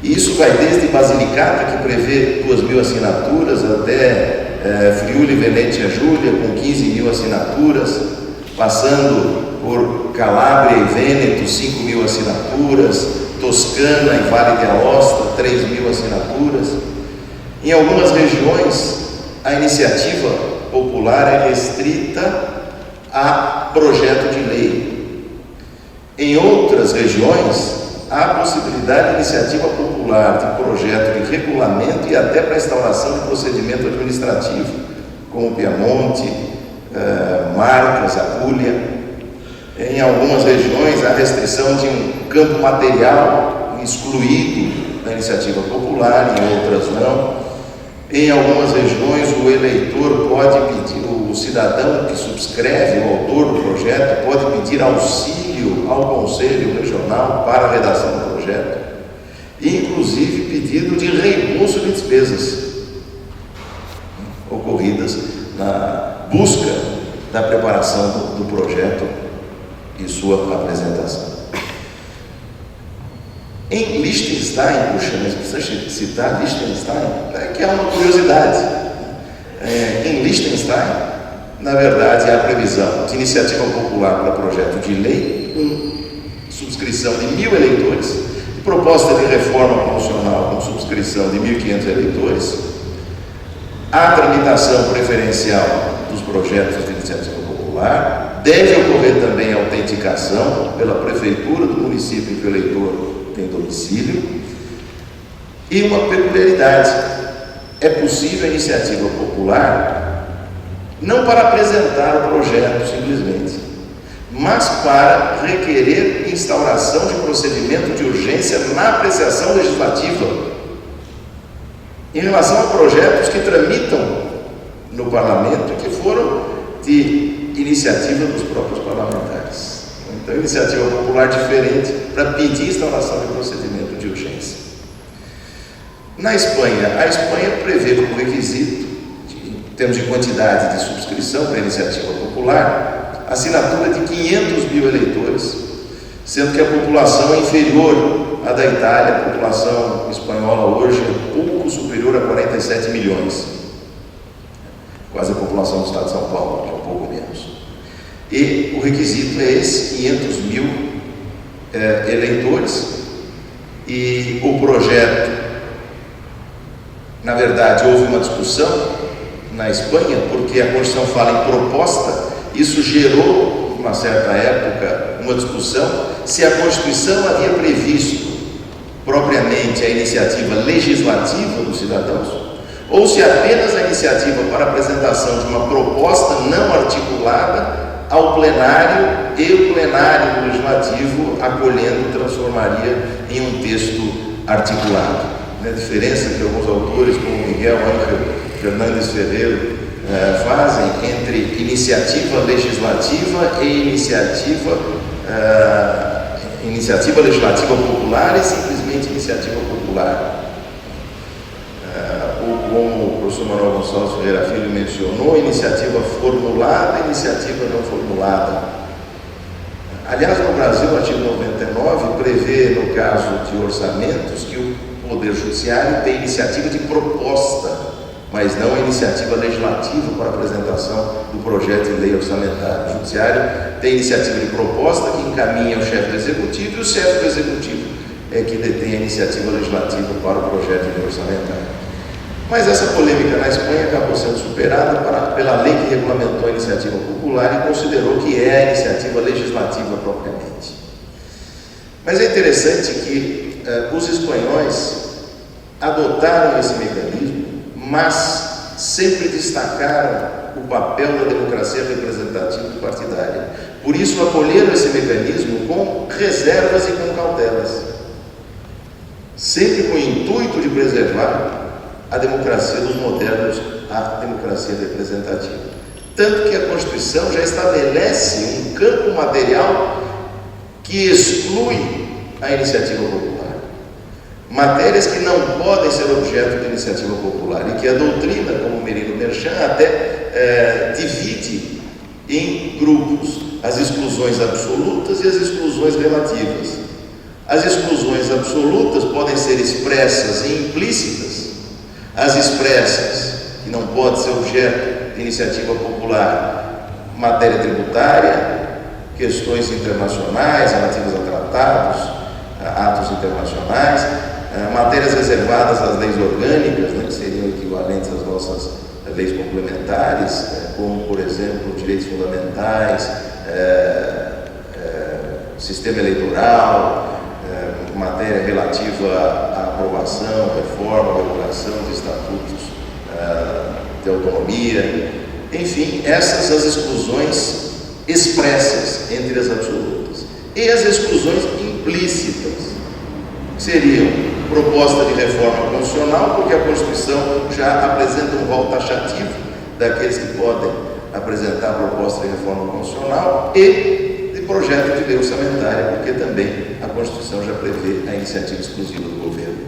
E isso vai desde Basilicata, que prevê 2.000 assinaturas, até Friuli, Venetia, Giulia, com 15.000 assinaturas, passando por Calabria e Vêneto, 5.000 assinaturas, Toscana e Vale de Aosta, 3.000 assinaturas. Em algumas regiões, a iniciativa popular é restrita a projeto de lei. Em outras regiões, há a possibilidade de iniciativa popular, de projeto de regulamento e até para a instauração de procedimento administrativo, como Piemonte, Marcas, Apulia. Em algumas regiões, a restrição de um campo material excluído da iniciativa popular, em outras não. Em algumas regiões, o eleitor pode pedir, o cidadão que subscreve, o autor do projeto, pode pedir auxílio ao Conselho Regional para a redação do projeto, e inclusive pedido de reembolso de despesas ocorridas na busca da preparação do projeto e sua apresentação. Em Liechtenstein, puxa, mas precisa citar Liechtenstein, que é uma curiosidade. Em Liechtenstein, na verdade, há a previsão de iniciativa popular para projeto de lei, com subscrição de 1.000 eleitores, proposta de reforma constitucional com subscrição de 1.500 eleitores, a tramitação preferencial dos projetos de iniciativa popular, deve ocorrer também a autenticação pela prefeitura do município em que o eleitor tem domicílio, E uma peculiaridade: é possível a iniciativa popular não para apresentar o projeto simplesmente, mas para requerer instauração de procedimento de urgência na apreciação legislativa em relação a projetos que tramitam no Parlamento e que foram de iniciativa dos próprios parlamentares. Então, iniciativa popular diferente para pedir instauração de procedimento de urgência. Na Espanha, a Espanha prevê como requisito, em termos de quantidade de subscrição para a iniciativa popular, a assinatura de 500 mil eleitores, sendo que a população é inferior à da Itália. A população espanhola hoje é pouco superior a 47 milhões, quase a população do estado de São Paulo, que é um pouco menos. E o requisito é esse, 500 mil eleitores, e o projeto, na verdade, houve uma discussão na Espanha, porque a Constituição fala em proposta. Isso gerou, numa certa época, uma discussão se a Constituição havia previsto propriamente a iniciativa legislativa dos cidadãos, ou se apenas a iniciativa para apresentação de uma proposta não articulada ao plenário, e o plenário legislativo, acolhendo, transformaria em um texto articulado. A diferença que alguns autores, como Miguel Ángel Fernandes Ferreiro, fazem entre iniciativa legislativa e iniciativa legislativa popular e simplesmente iniciativa popular. Como o professor Manuel Gonçalves Ferreira Filho mencionou, iniciativa formulada e iniciativa não formulada. Aliás, no Brasil, o artigo 99 prevê, no caso de orçamentos, que o Poder Judiciário tem iniciativa de proposta, mas não a iniciativa legislativa para apresentação do projeto de lei orçamentária. O Judiciário tem iniciativa de proposta que encaminha ao chefe do Executivo, e o chefe do Executivo é que detém a iniciativa legislativa para o projeto de lei orçamentária. Mas essa polêmica na Espanha acabou sendo superada pela lei que regulamentou a iniciativa popular e considerou que é a iniciativa legislativa propriamente. Mas é interessante que os espanhóis adotaram esse mecanismo, mas sempre destacaram o papel da democracia representativa e partidária. Por isso, acolheram esse mecanismo com reservas e com cautelas, sempre com o intuito de preservar a democracia dos modernos, a democracia representativa. Tanto que a Constituição já estabelece um campo material que exclui a iniciativa popular. Matérias que não podem ser objeto de iniciativa popular e que a doutrina, como Merino Merchan, até divide em grupos: as exclusões absolutas e as exclusões relativas. As exclusões absolutas podem ser expressas e implícitas. As expressas, que não pode ser objeto de iniciativa popular: matéria tributária, questões internacionais relativas a tratados, atos internacionais, matérias reservadas às leis orgânicas, que seriam equivalentes às nossas leis complementares, como, por exemplo, direitos fundamentais, sistema eleitoral, matéria relativa à aprovação, reforma, regulação de estatutos de autonomia. Enfim, essas as exclusões expressas entre as absolutas. E as exclusões implícitas seriam proposta de reforma constitucional, porque a Constituição já apresenta um rol taxativo daqueles que podem apresentar proposta de reforma constitucional, e de projeto de lei orçamentária, porque também a Constituição já prevê a iniciativa exclusiva do governo.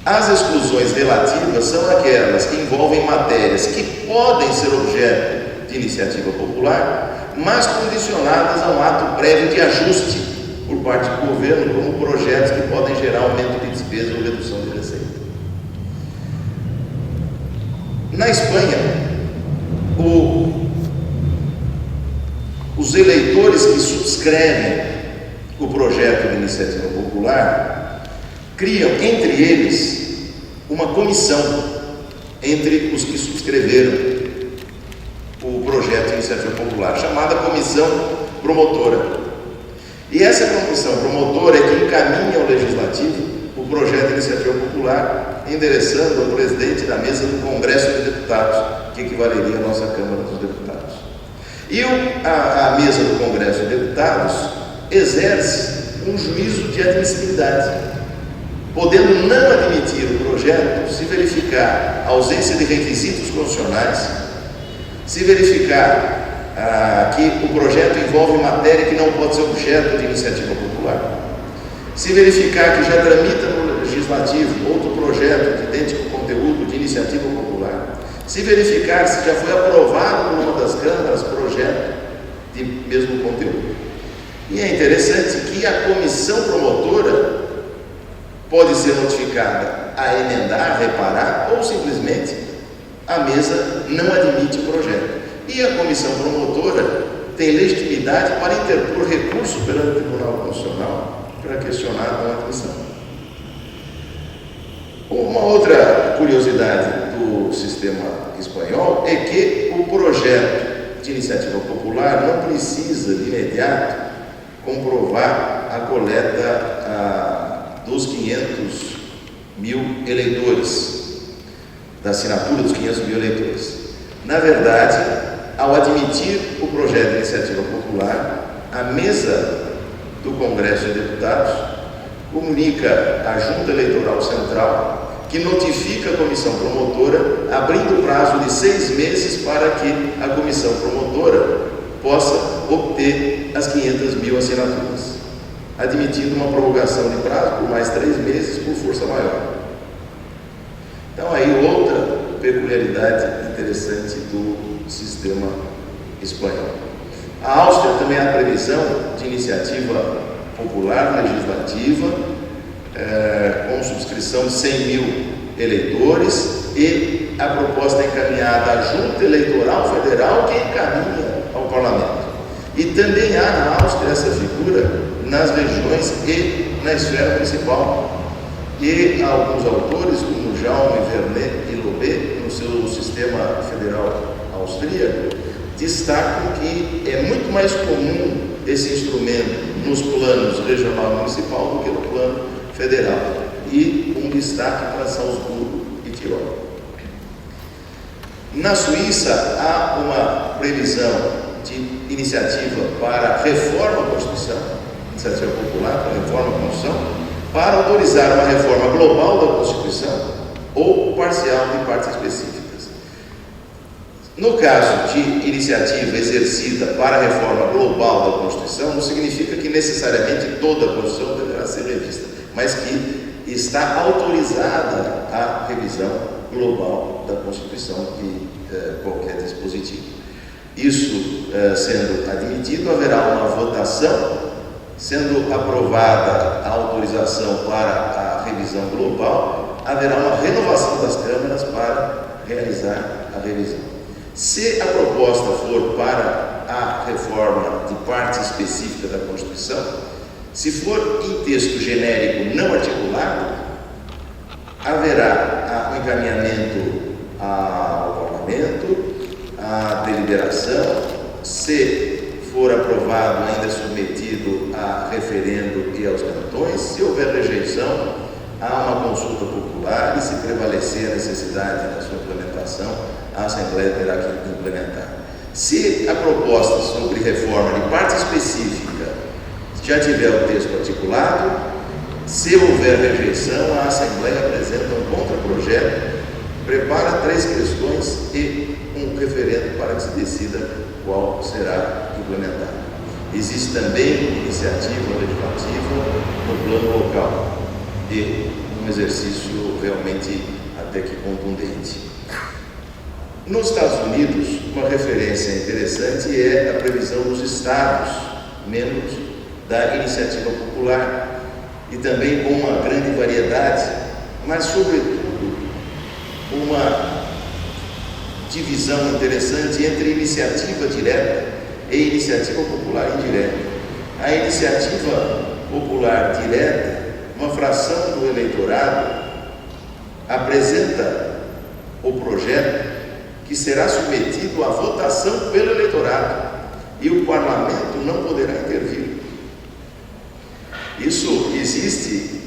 As exclusões relativas são aquelas que envolvem matérias que podem ser objeto de iniciativa popular, mas condicionadas a um ato prévio de ajuste por parte do governo, como projetos que podem gerar aumento de despesa ou redução de receita. Na Espanha, os eleitores que subscrevem o projeto de iniciativa popular criam entre eles uma comissão entre os que subscreveram o projeto de iniciativa popular, chamada comissão promotora. E essa comissão promotora é que encaminha ao legislativo o projeto de iniciativa popular, endereçando ao presidente da mesa do Congresso de Deputados, que equivaleria à nossa Câmara dos Deputados. E a mesa do Congresso de Deputados exerce um juízo de admissibilidade, podendo não admitir o projeto se verificar a ausência de requisitos constitucionais, se verificar que o projeto envolve matéria que não pode ser objeto de iniciativa popular, se verificar que já tramita no Legislativo outro projeto de idêntico conteúdo de iniciativa popular, se verificar se já foi aprovado por uma das câmaras projeto de mesmo conteúdo. E é interessante que a comissão promotora pode ser notificada a emendar, reparar, ou simplesmente a mesa não admite o projeto. E a comissão promotora tem legitimidade para interpor recurso perante o Tribunal Constitucional para questionar a não admissão. Uma outra curiosidade do sistema espanhol é que o projeto de iniciativa popular não precisa de imediato comprovar a coleta dos 500.000 eleitores, da assinatura dos 500.000 eleitores. Na verdade, ao admitir o projeto de iniciativa popular, a mesa do Congresso de Deputados comunica à Junta Eleitoral Central, que notifica a comissão promotora, abrindo o prazo de 6 meses para que a comissão promotora possa obter as 500.000 assinaturas, admitindo uma prorrogação de prazo por mais 3 meses por força maior. Então, aí outra peculiaridade interessante do sistema espanhol. A Áustria também há previsão de iniciativa popular legislativa, com subscrição de 100.000 eleitores, e a proposta é encaminhada à Junta Eleitoral Federal, que encaminha ao Parlamento. E também há na Áustria essa figura nas regiões e na esfera municipal. E alguns autores, como Jaume Vernet e Lobé, no seu sistema federal austríaco, destacam que é muito mais comum esse instrumento nos planos regional e municipal do que no plano federal. E um destaque para Salzburgo e Tirol. Na Suíça, há uma previsão de iniciativa para reforma da Constituição, iniciativa popular para reforma da Constituição, para autorizar uma reforma global da Constituição ou parcial de partes específicas. No caso de iniciativa exercida para a reforma global da Constituição, não significa que necessariamente toda a Constituição deverá ser revista, mas que está autorizada a revisão global da Constituição de qualquer dispositivo. Isso sendo admitido, haverá uma votação. Sendo aprovada a autorização para a revisão global, haverá uma renovação das câmaras para realizar a revisão. Se a proposta for para a reforma de parte específica da Constituição, se for em texto genérico não articulado, haverá um encaminhamento ao Parlamento, a deliberação. Se for aprovado, ainda submetido a referendo e aos cantões. Se houver rejeição, há uma consulta popular e, se prevalecer a necessidade da sua implementação, a Assembleia terá que implementar. Se a proposta sobre reforma de parte específica já tiver o texto articulado, se houver rejeição, a Assembleia apresenta um contraprojeto, prepara 3 questões e um referendo para que se decida qual será implementado. Existe também iniciativa legislativa no plano local e um exercício realmente até que contundente. Nos Estados Unidos, uma referência interessante é a previsão dos estados membros da iniciativa popular, e também com uma grande variedade, mas sobretudo uma divisão interessante entre iniciativa direta e iniciativa popular indireta. A iniciativa popular direta, uma fração do eleitorado apresenta o projeto que será submetido à votação pelo eleitorado e o parlamento não poderá intervir. Isso existe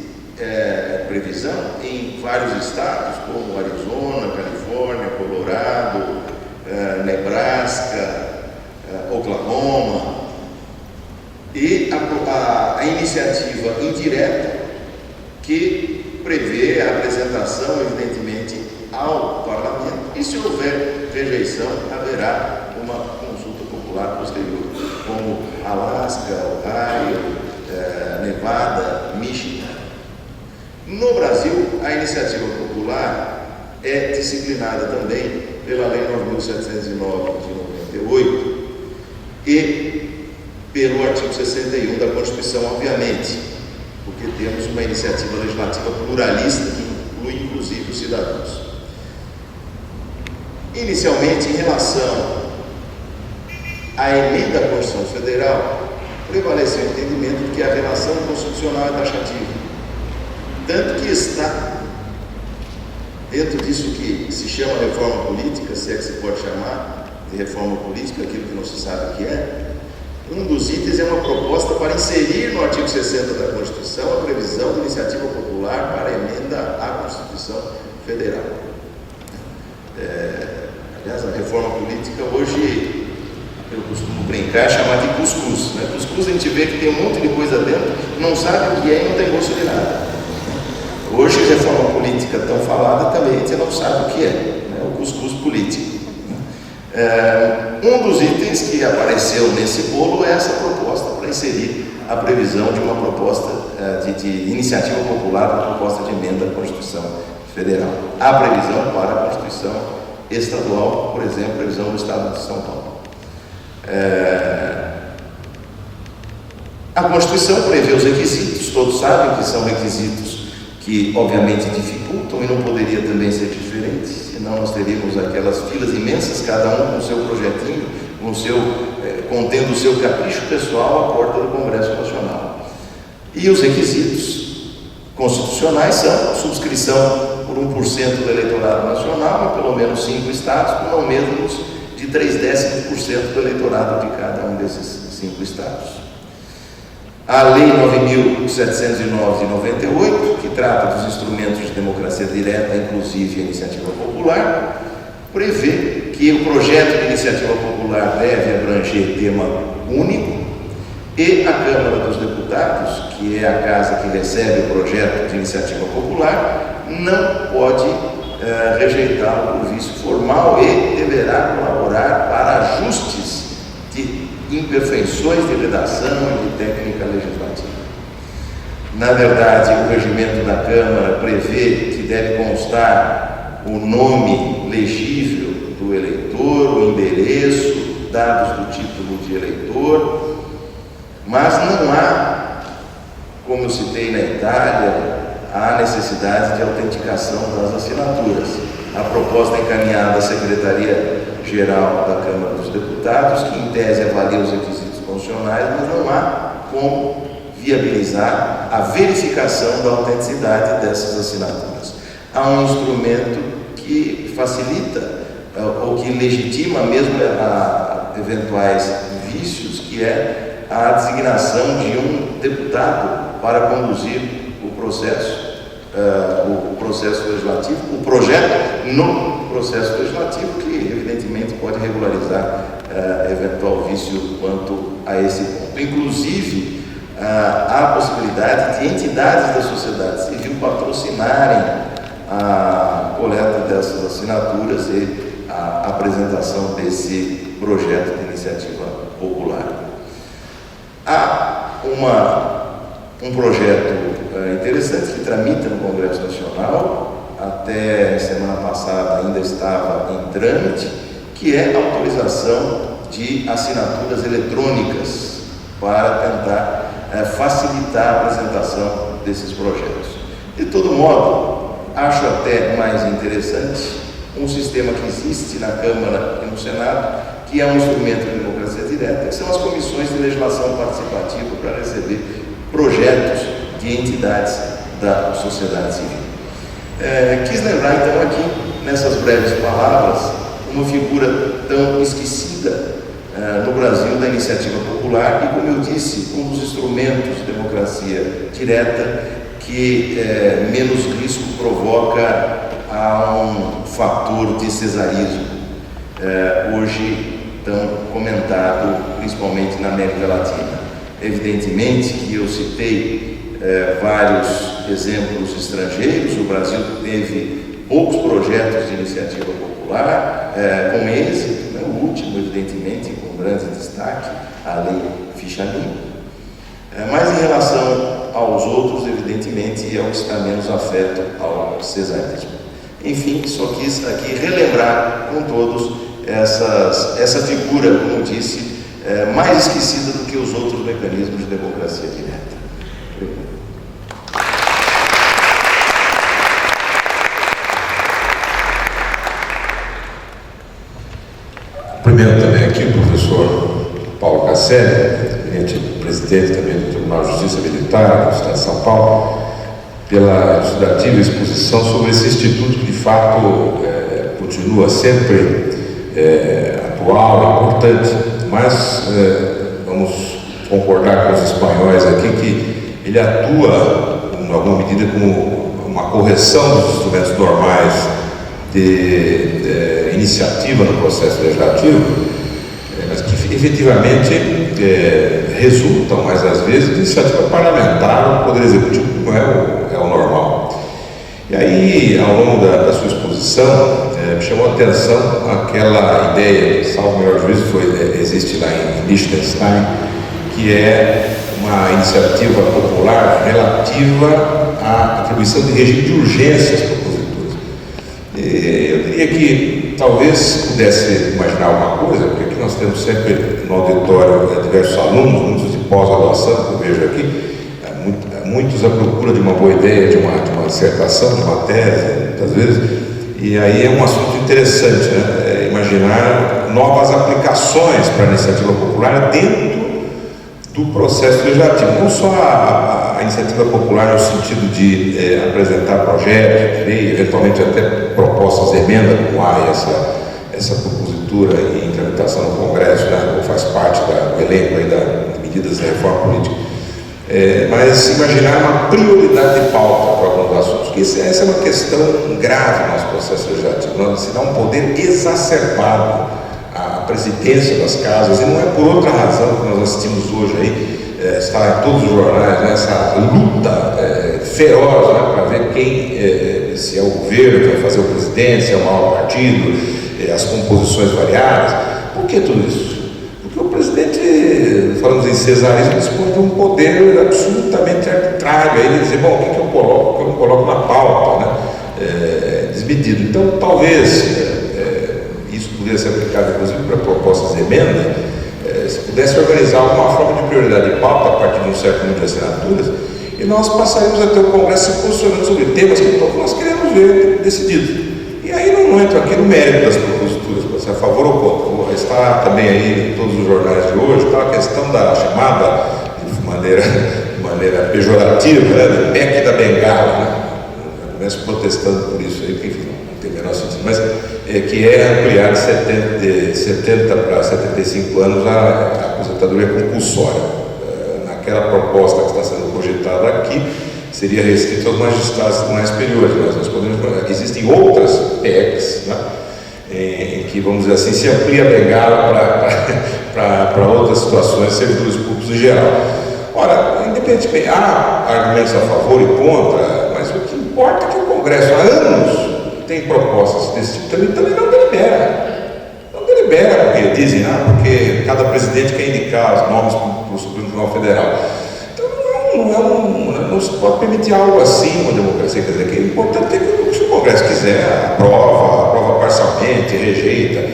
previsão em vários estados, como Arizona, Califórnia, Colorado, Nebraska, Oklahoma, e a iniciativa indireta, que prevê a apresentação, evidentemente, ao parlamento, e se houver rejeição, haverá uma consulta popular posterior, como Alasca, Ohio, Nevada, Michigan. No Brasil, a iniciativa popular é disciplinada também pela Lei 9.709 de 98 e pelo artigo 61 da Constituição, obviamente, porque temos uma iniciativa legislativa pluralista que inclui, inclusive, os cidadãos. Inicialmente, em relação à emenda à Constituição Federal, prevaleceu o entendimento de que a relação constitucional é taxativa, tanto que está dentro disso que se chama reforma política, se é que se pode chamar de reforma política, aquilo que não se sabe o que é. Um dos itens é uma proposta para inserir no artigo 60 da Constituição a previsão de iniciativa popular para a emenda à Constituição Federal. Aliás, a reforma política hoje, eu costumo brincar, chamar de cuscuz. Né? Cuscuz a gente vê que tem um monte de coisa dentro, não sabe o que é e não tem gosto de nada. Hoje, reforma política tão falada também, a gente não sabe o que é, né? O cuscuz político. Um dos itens que apareceu nesse bolo é essa proposta para inserir a previsão de uma proposta de iniciativa popular, uma proposta de emenda à Constituição Federal. Há previsão para a Constituição estadual, por exemplo, previsão do Estado de São Paulo. A Constituição prevê os requisitos, todos sabem que são requisitos que obviamente dificultam e não poderia também ser diferente, senão nós teríamos aquelas filas imensas, cada um com o seu projetinho, contendo o seu capricho pessoal à porta do Congresso Nacional. E os requisitos constitucionais são subscrição por 1% do eleitorado nacional, em pelo menos 5 estados, com não menos de 0,3% do eleitorado de cada um desses 5 estados. A Lei 9.709 de 98, que trata dos instrumentos de democracia direta, inclusive a iniciativa popular, prevê que o projeto de iniciativa popular deve abranger tema único e a Câmara dos Deputados, que é a casa que recebe o projeto de iniciativa popular, não pode rejeitá-lo por vício formal e deverá colaborar para ajustes de imperfeições de redação e de técnica legislativa. Na verdade, o regimento da Câmara prevê que deve constar o nome legível do eleitor, o endereço, dados do título de eleitor, mas não há, como eu citei na Itália, a necessidade de autenticação das assinaturas. A proposta é encaminhada à Secretaria-Geral da Câmara dos Deputados, que em tese avalia os requisitos constitucionais, mas não há como viabilizar a verificação da autenticidade dessas assinaturas. Há um instrumento que facilita ou que legitima mesmo eventuais vícios, que é a designação de um deputado para conduzir o processo legislativo, o projeto no processo legislativo, que evidentemente pode regularizar eventual vício quanto a esse ponto. Inclusive, há a possibilidade de entidades da sociedade civil patrocinarem a coleta dessas assinaturas e a apresentação desse projeto de iniciativa popular. Há um projeto interessante que tramita no Congresso Nacional, até semana passada ainda estava em trâmite, que é a autorização de assinaturas eletrônicas para tentar facilitar a apresentação desses projetos. De todo modo, acho até mais interessante um sistema que existe na Câmara e no Senado, que é um instrumento de democracia direta, que são as comissões de legislação participativa para receber projetos de entidades da sociedade civil. Quis lembrar então aqui, nessas breves palavras, uma figura tão esquecida no Brasil da iniciativa popular e, como eu disse, um dos instrumentos de democracia direta que menos risco provoca a um fator de cesarismo, hoje tão comentado principalmente na América Latina. Evidentemente que eu citei vários exemplos estrangeiros. O Brasil teve poucos projetos de iniciativa popular com êxito, né? O último, evidentemente, com grande destaque, a Lei Ficha Limpa. Mas em relação aos outros, evidentemente, é o que está menos afeto ao cesarismo. Enfim, só quis aqui relembrar com todos essa figura, como disse, mais esquecida do que os outros mecanismos de democracia direta. Cumprimento também aqui o professor Paulo Casselli, presidente também do Tribunal de Justiça Militar do Estado de São Paulo, pela elucidativa exposição sobre esse instituto que de fato continua sempre atual, importante, mas vamos concordar com os espanhóis aqui que ele atua, em alguma medida, como uma correção dos instrumentos normais de iniciativa no processo legislativo, mas que efetivamente resultam, mais às vezes, de iniciativa parlamentar no Poder Executivo, que não é o normal. E aí, ao longo da sua exposição, me chamou a atenção aquela ideia, salvo o melhor juízo, existe lá em Liechtenstein, que é uma iniciativa popular relativa à atribuição de regime de urgência às proposituras. Eu diria que talvez pudesse imaginar alguma coisa, porque aqui nós temos sempre no auditório diversos alunos, muitos de pós-graduação, que eu vejo aqui, muitos à procura de uma boa ideia, de uma dissertação, de uma tese, muitas vezes, e aí é um assunto interessante, né? Imaginar novas aplicações para a iniciativa popular dentro do processo legislativo, não só a iniciativa popular no sentido de apresentar projetos de lei, eventualmente até propostas de emenda, como há essa propositura em tramitação no Congresso, né, ou faz parte do elenco aí de medidas de reforma política, mas imaginar uma prioridade de pauta para alguns assuntos, porque essa é uma questão grave no nosso processo legislativo, nós se dá um poder exacerbado à presidência das casas, e não é por outra razão que nós assistimos hoje aí, está em todos os jornais, né, essa luta feroz, né, para ver quem, se é o governo que vai fazer o presidente, se é o maior partido, as composições variadas. Por que tudo isso? Porque o presidente, falamos em cesarismo, dispõe de um poder absolutamente arbitrário. Aí ele diz, bom, o que eu coloco? O que eu não coloco na pauta, né? Desmedido. Então, talvez isso pudesse ser aplicado, inclusive, para propostas de emenda, se pudesse organizar alguma forma de prioridade de pauta a partir de um certo número de assinaturas, e nós passaríamos a ter o Congresso se posicionando sobre temas que todos nós queremos ver decididos. E aí não entro aqui no mérito das proposituras, para ser a favor ou contra. Está também aí em todos os jornais de hoje, está a questão da chamada, de maneira pejorativa, né, do PEC da Bengala, né? Eu começo protestando por isso aí, porque enfim, não tem o menor sentido, mas que é ampliar de 70 para 75 anos a aposentadoria compulsória. Naquela proposta que está sendo projetada aqui, seria restrito aos magistrados de tribunais superiores, mas nós podemos, existem outras PECs, né, em que, vamos dizer assim, se amplia a bengala para outras situações, servidores públicos em geral. Ora, independentemente, há argumentos a favor e contra, mas o que importa é que o Congresso há anos tem propostas desse tipo, também não delibera. Não delibera, porque dizem, porque cada presidente quer indicar os nomes para o Supremo Tribunal Federal. Não se pode permitir algo assim uma democracia. Quer dizer, que é importante que se o Congresso quiser, aprova parcialmente, rejeita.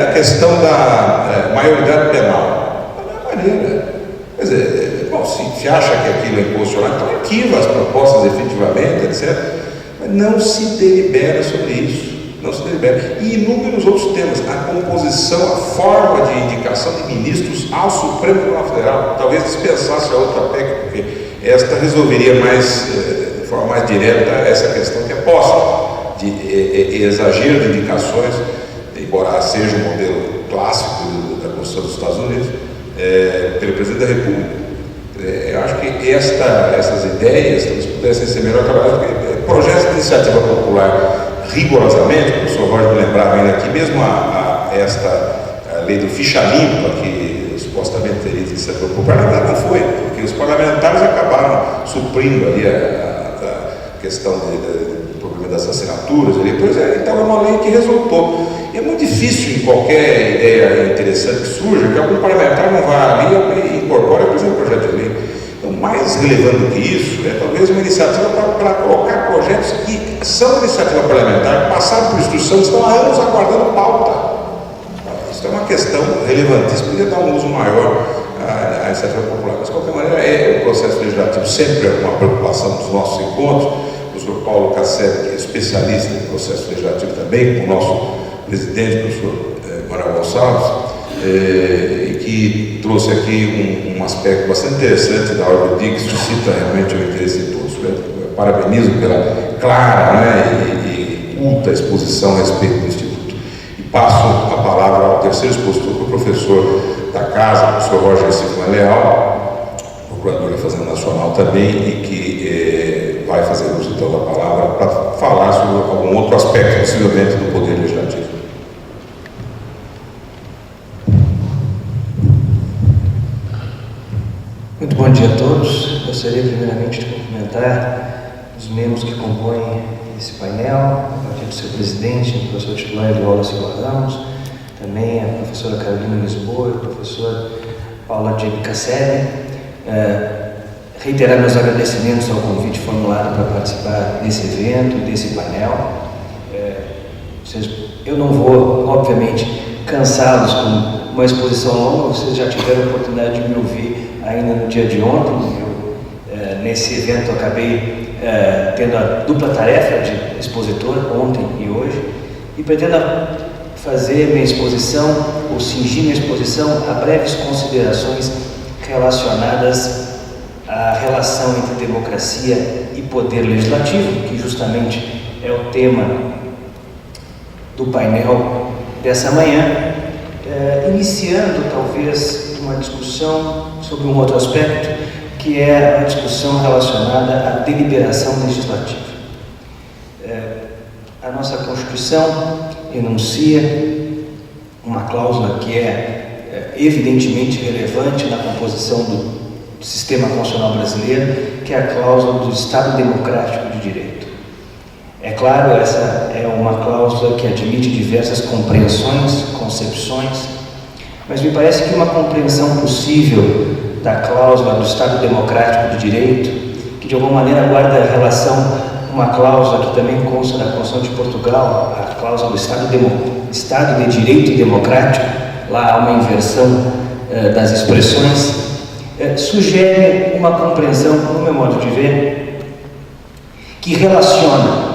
A questão da maioridade penal, da mesma maneira. Quer dizer, bom, se acha que aquilo é inconstitucional, então arquiva as propostas efetivamente, etc. Mas não se delibera sobre isso. Não se delibera. E inúmeros outros temas. A composição, a forma de indicação de ministros ao Supremo Tribunal Federal. Talvez dispensasse a outra PEC, porque esta resolveria de forma mais direta essa questão que é posta de exagero de indicações, embora seja um modelo clássico da Constituição dos Estados Unidos, pelo presidente da República. Eu acho que essas ideias talvez pudessem ser melhor trabalhadas, porque projetos de iniciativa popular, rigorosamente, o professor Roger me lembrava ainda aqui, mesmo a lei do ficha limpa, que supostamente teria de iniciativa popular, na verdade não foi, porque os parlamentares acabaram suprindo ali a questão do problema das assinaturas, então é uma lei que resultou. E é muito difícil, em qualquer ideia interessante que surja, que algum parlamentar não vá ali e incorpore e apresente um projeto de lei. Então, mais relevante do que isso, é talvez uma iniciativa para colocar projetos que são iniciativa parlamentar, passaram por instrução, estão há anos aguardando pauta. Isso é uma questão relevantíssima, podia dar um uso maior à iniciativa popular. Mas, de qualquer maneira, o processo legislativo sempre é uma preocupação dos nossos encontros. O professor Paulo Casseb, que é especialista em processo legislativo também, com o nosso presidente, o professor Manuel Gonçalves, e que trouxe aqui um aspecto bastante interessante da ordem do dia, que suscita realmente o interesse de todos. Eu parabenizo pela clara e culta exposição a respeito do Instituto. E passo a palavra ao terceiro expositor, o professor da casa, o professor Roger Silva Leal, procurador da Fazenda Nacional também, e que vai fazer uso então da palavra para falar sobre algum outro aspecto, possivelmente, do Poder Legislativo. Muito bom dia a todos. Gostaria primeiramente de cumprimentar os membros que compõem esse painel, a partir do seu presidente, o professor titular Eduardo Silva Ramos, também a professora Carolina Lisboa e o professor Paula de Casseb. Reiterar meus agradecimentos ao convite formulado para participar desse evento, desse painel. Eu não vou, obviamente, cansá-los com uma exposição longa, vocês já tiveram a oportunidade de me ouvir ainda no dia de ontem. Nesse evento acabei tendo a dupla tarefa de expositor, ontem e hoje, e pretendo fazer minha exposição, ou cingir minha exposição, a breves considerações relacionadas à relação entre democracia e poder legislativo, que justamente é o tema do painel dessa manhã, iniciando talvez uma discussão sobre um outro aspecto, que é a discussão relacionada à deliberação legislativa. A nossa Constituição enuncia uma cláusula que é evidentemente relevante na composição do sistema constitucional brasileiro, que é a cláusula do Estado Democrático de Direito. É claro, essa é uma cláusula que admite diversas compreensões, concepções, mas me parece que uma compreensão possível da cláusula do Estado Democrático de Direito, que de alguma maneira guarda relação com uma cláusula que também consta na Constituição de Portugal, a cláusula do Estado de Direito Democrático, lá há uma inversão das expressões, sugere uma compreensão, no meu modo de ver, que relaciona,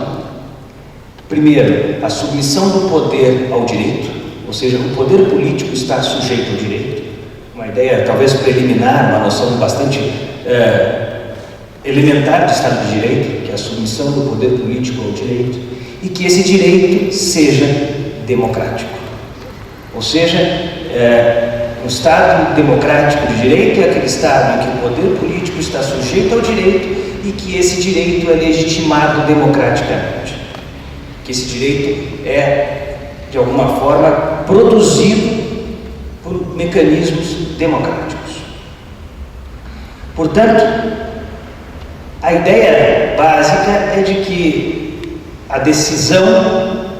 primeiro, a submissão do poder ao direito, ou seja, o poder político está sujeito ao direito, uma ideia talvez preliminar, uma noção bastante elementar do Estado de Direito, que é a submissão do poder político ao direito, e que esse direito seja democrático. Ou seja, um Estado democrático de direito é aquele Estado em que o poder político está sujeito ao direito e que esse direito é legitimado democraticamente. Que esse direito é, de alguma forma, produzido por mecanismos democráticos. Portanto, a ideia básica é de que a decisão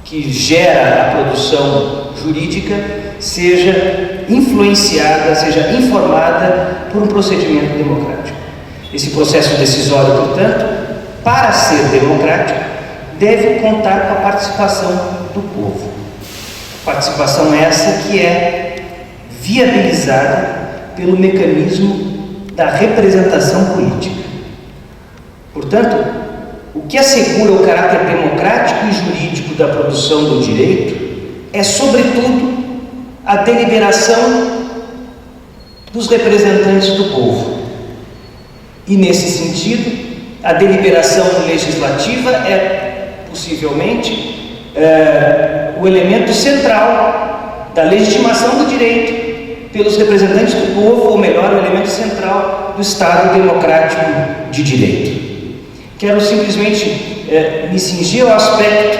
que gera a produção jurídica seja influenciada, seja informada por um procedimento democrático. Esse processo decisório, portanto, para ser democrático, deve contar com a participação do povo. Participação essa que é viabilizada pelo mecanismo da representação política. Portanto, o que assegura o caráter democrático e jurídico da produção do direito é, sobretudo, a deliberação dos representantes do povo. E, nesse sentido, a deliberação legislativa é, possivelmente, o elemento central da legitimação do direito pelos representantes do povo, ou melhor, o elemento central do Estado democrático de direito. Quero simplesmente me cingir ao aspecto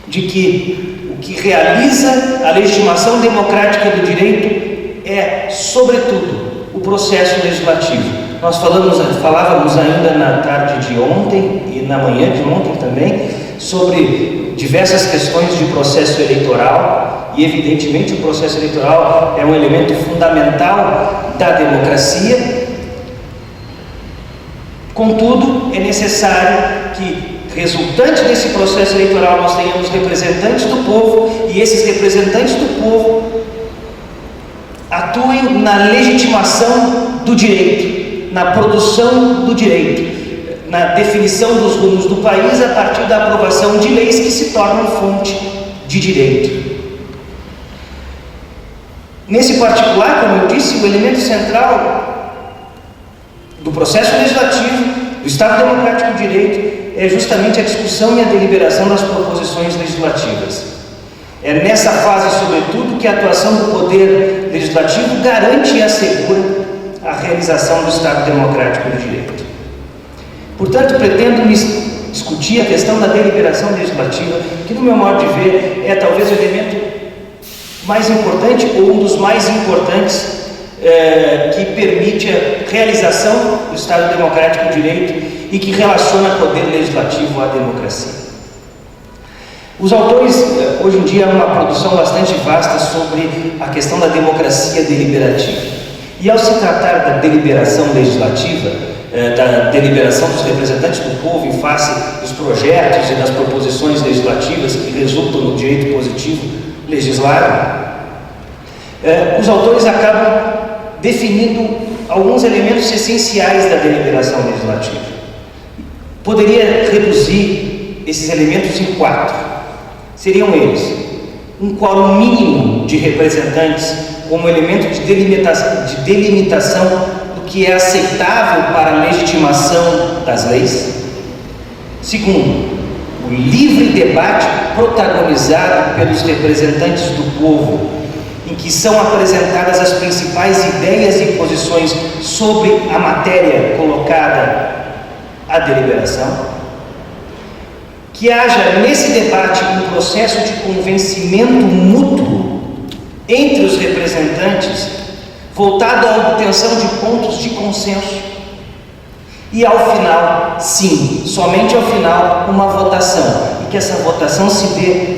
de que o que realiza a legitimação democrática do direito é, sobretudo, o processo legislativo. Nós falávamos ainda na tarde de ontem e na manhã de ontem também sobre diversas questões de processo eleitoral, e evidentemente o processo eleitoral é um elemento fundamental da democracia. Contudo, é necessário que, resultante desse processo eleitoral, nós tenhamos representantes do povo, e esses representantes do povo atuem na legitimação do direito, na produção do direito, na definição dos rumos do país a partir da aprovação de leis que se tornam fonte de direito. Nesse particular, como eu disse, o elemento central do processo legislativo, do Estado Democrático de Direito, é justamente a discussão e a deliberação das proposições legislativas. É nessa fase, sobretudo, que a atuação do Poder Legislativo garante e assegura a realização do Estado Democrático de Direito. Portanto, pretendo discutir a questão da deliberação legislativa, que, no meu modo de ver, é talvez o elemento mais importante, ou um dos mais importantes, que permite a realização do Estado Democrático de Direito e que relaciona poder legislativo à democracia. Os autores, hoje em dia, há uma produção bastante vasta sobre a questão da democracia deliberativa. E ao se tratar da deliberação legislativa, da deliberação dos representantes do povo em face dos projetos e das proposições legislativas que resultam no direito positivo legislado, os autores acabam definindo alguns elementos essenciais da deliberação legislativa. Poderia reduzir esses elementos em 4. Seriam eles: um quórum mínimo de representantes como elemento de delimitação do que é aceitável para a legitimação das leis. Segundo, o livre debate protagonizado pelos representantes do povo, em que são apresentadas as principais ideias e posições sobre a matéria colocada à deliberação. Que haja nesse debate um processo de convencimento mútuo entre os representantes, voltado à obtenção de pontos de consenso. E ao final, sim, somente ao final, uma votação. E que essa votação se dê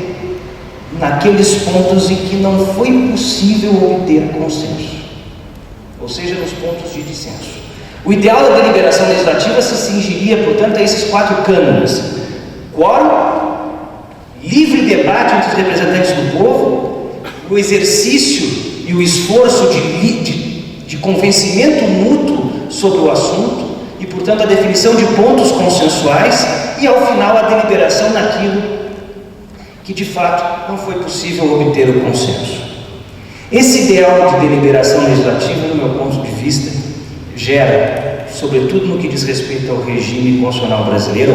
naqueles pontos em que não foi possível obter consenso, ou seja, nos pontos de dissenso. O ideal da deliberação legislativa se cingiria, portanto, a esses 4 cânones: quórum, livre debate entre os representantes do povo, o exercício e o esforço de convencimento mútuo sobre o assunto e, portanto, a definição de pontos consensuais, e, ao final, a deliberação naquilo que, de fato, não foi possível obter o consenso. Esse ideal de deliberação legislativa, no meu ponto de vista, gera, sobretudo no que diz respeito ao regime constitucional brasileiro,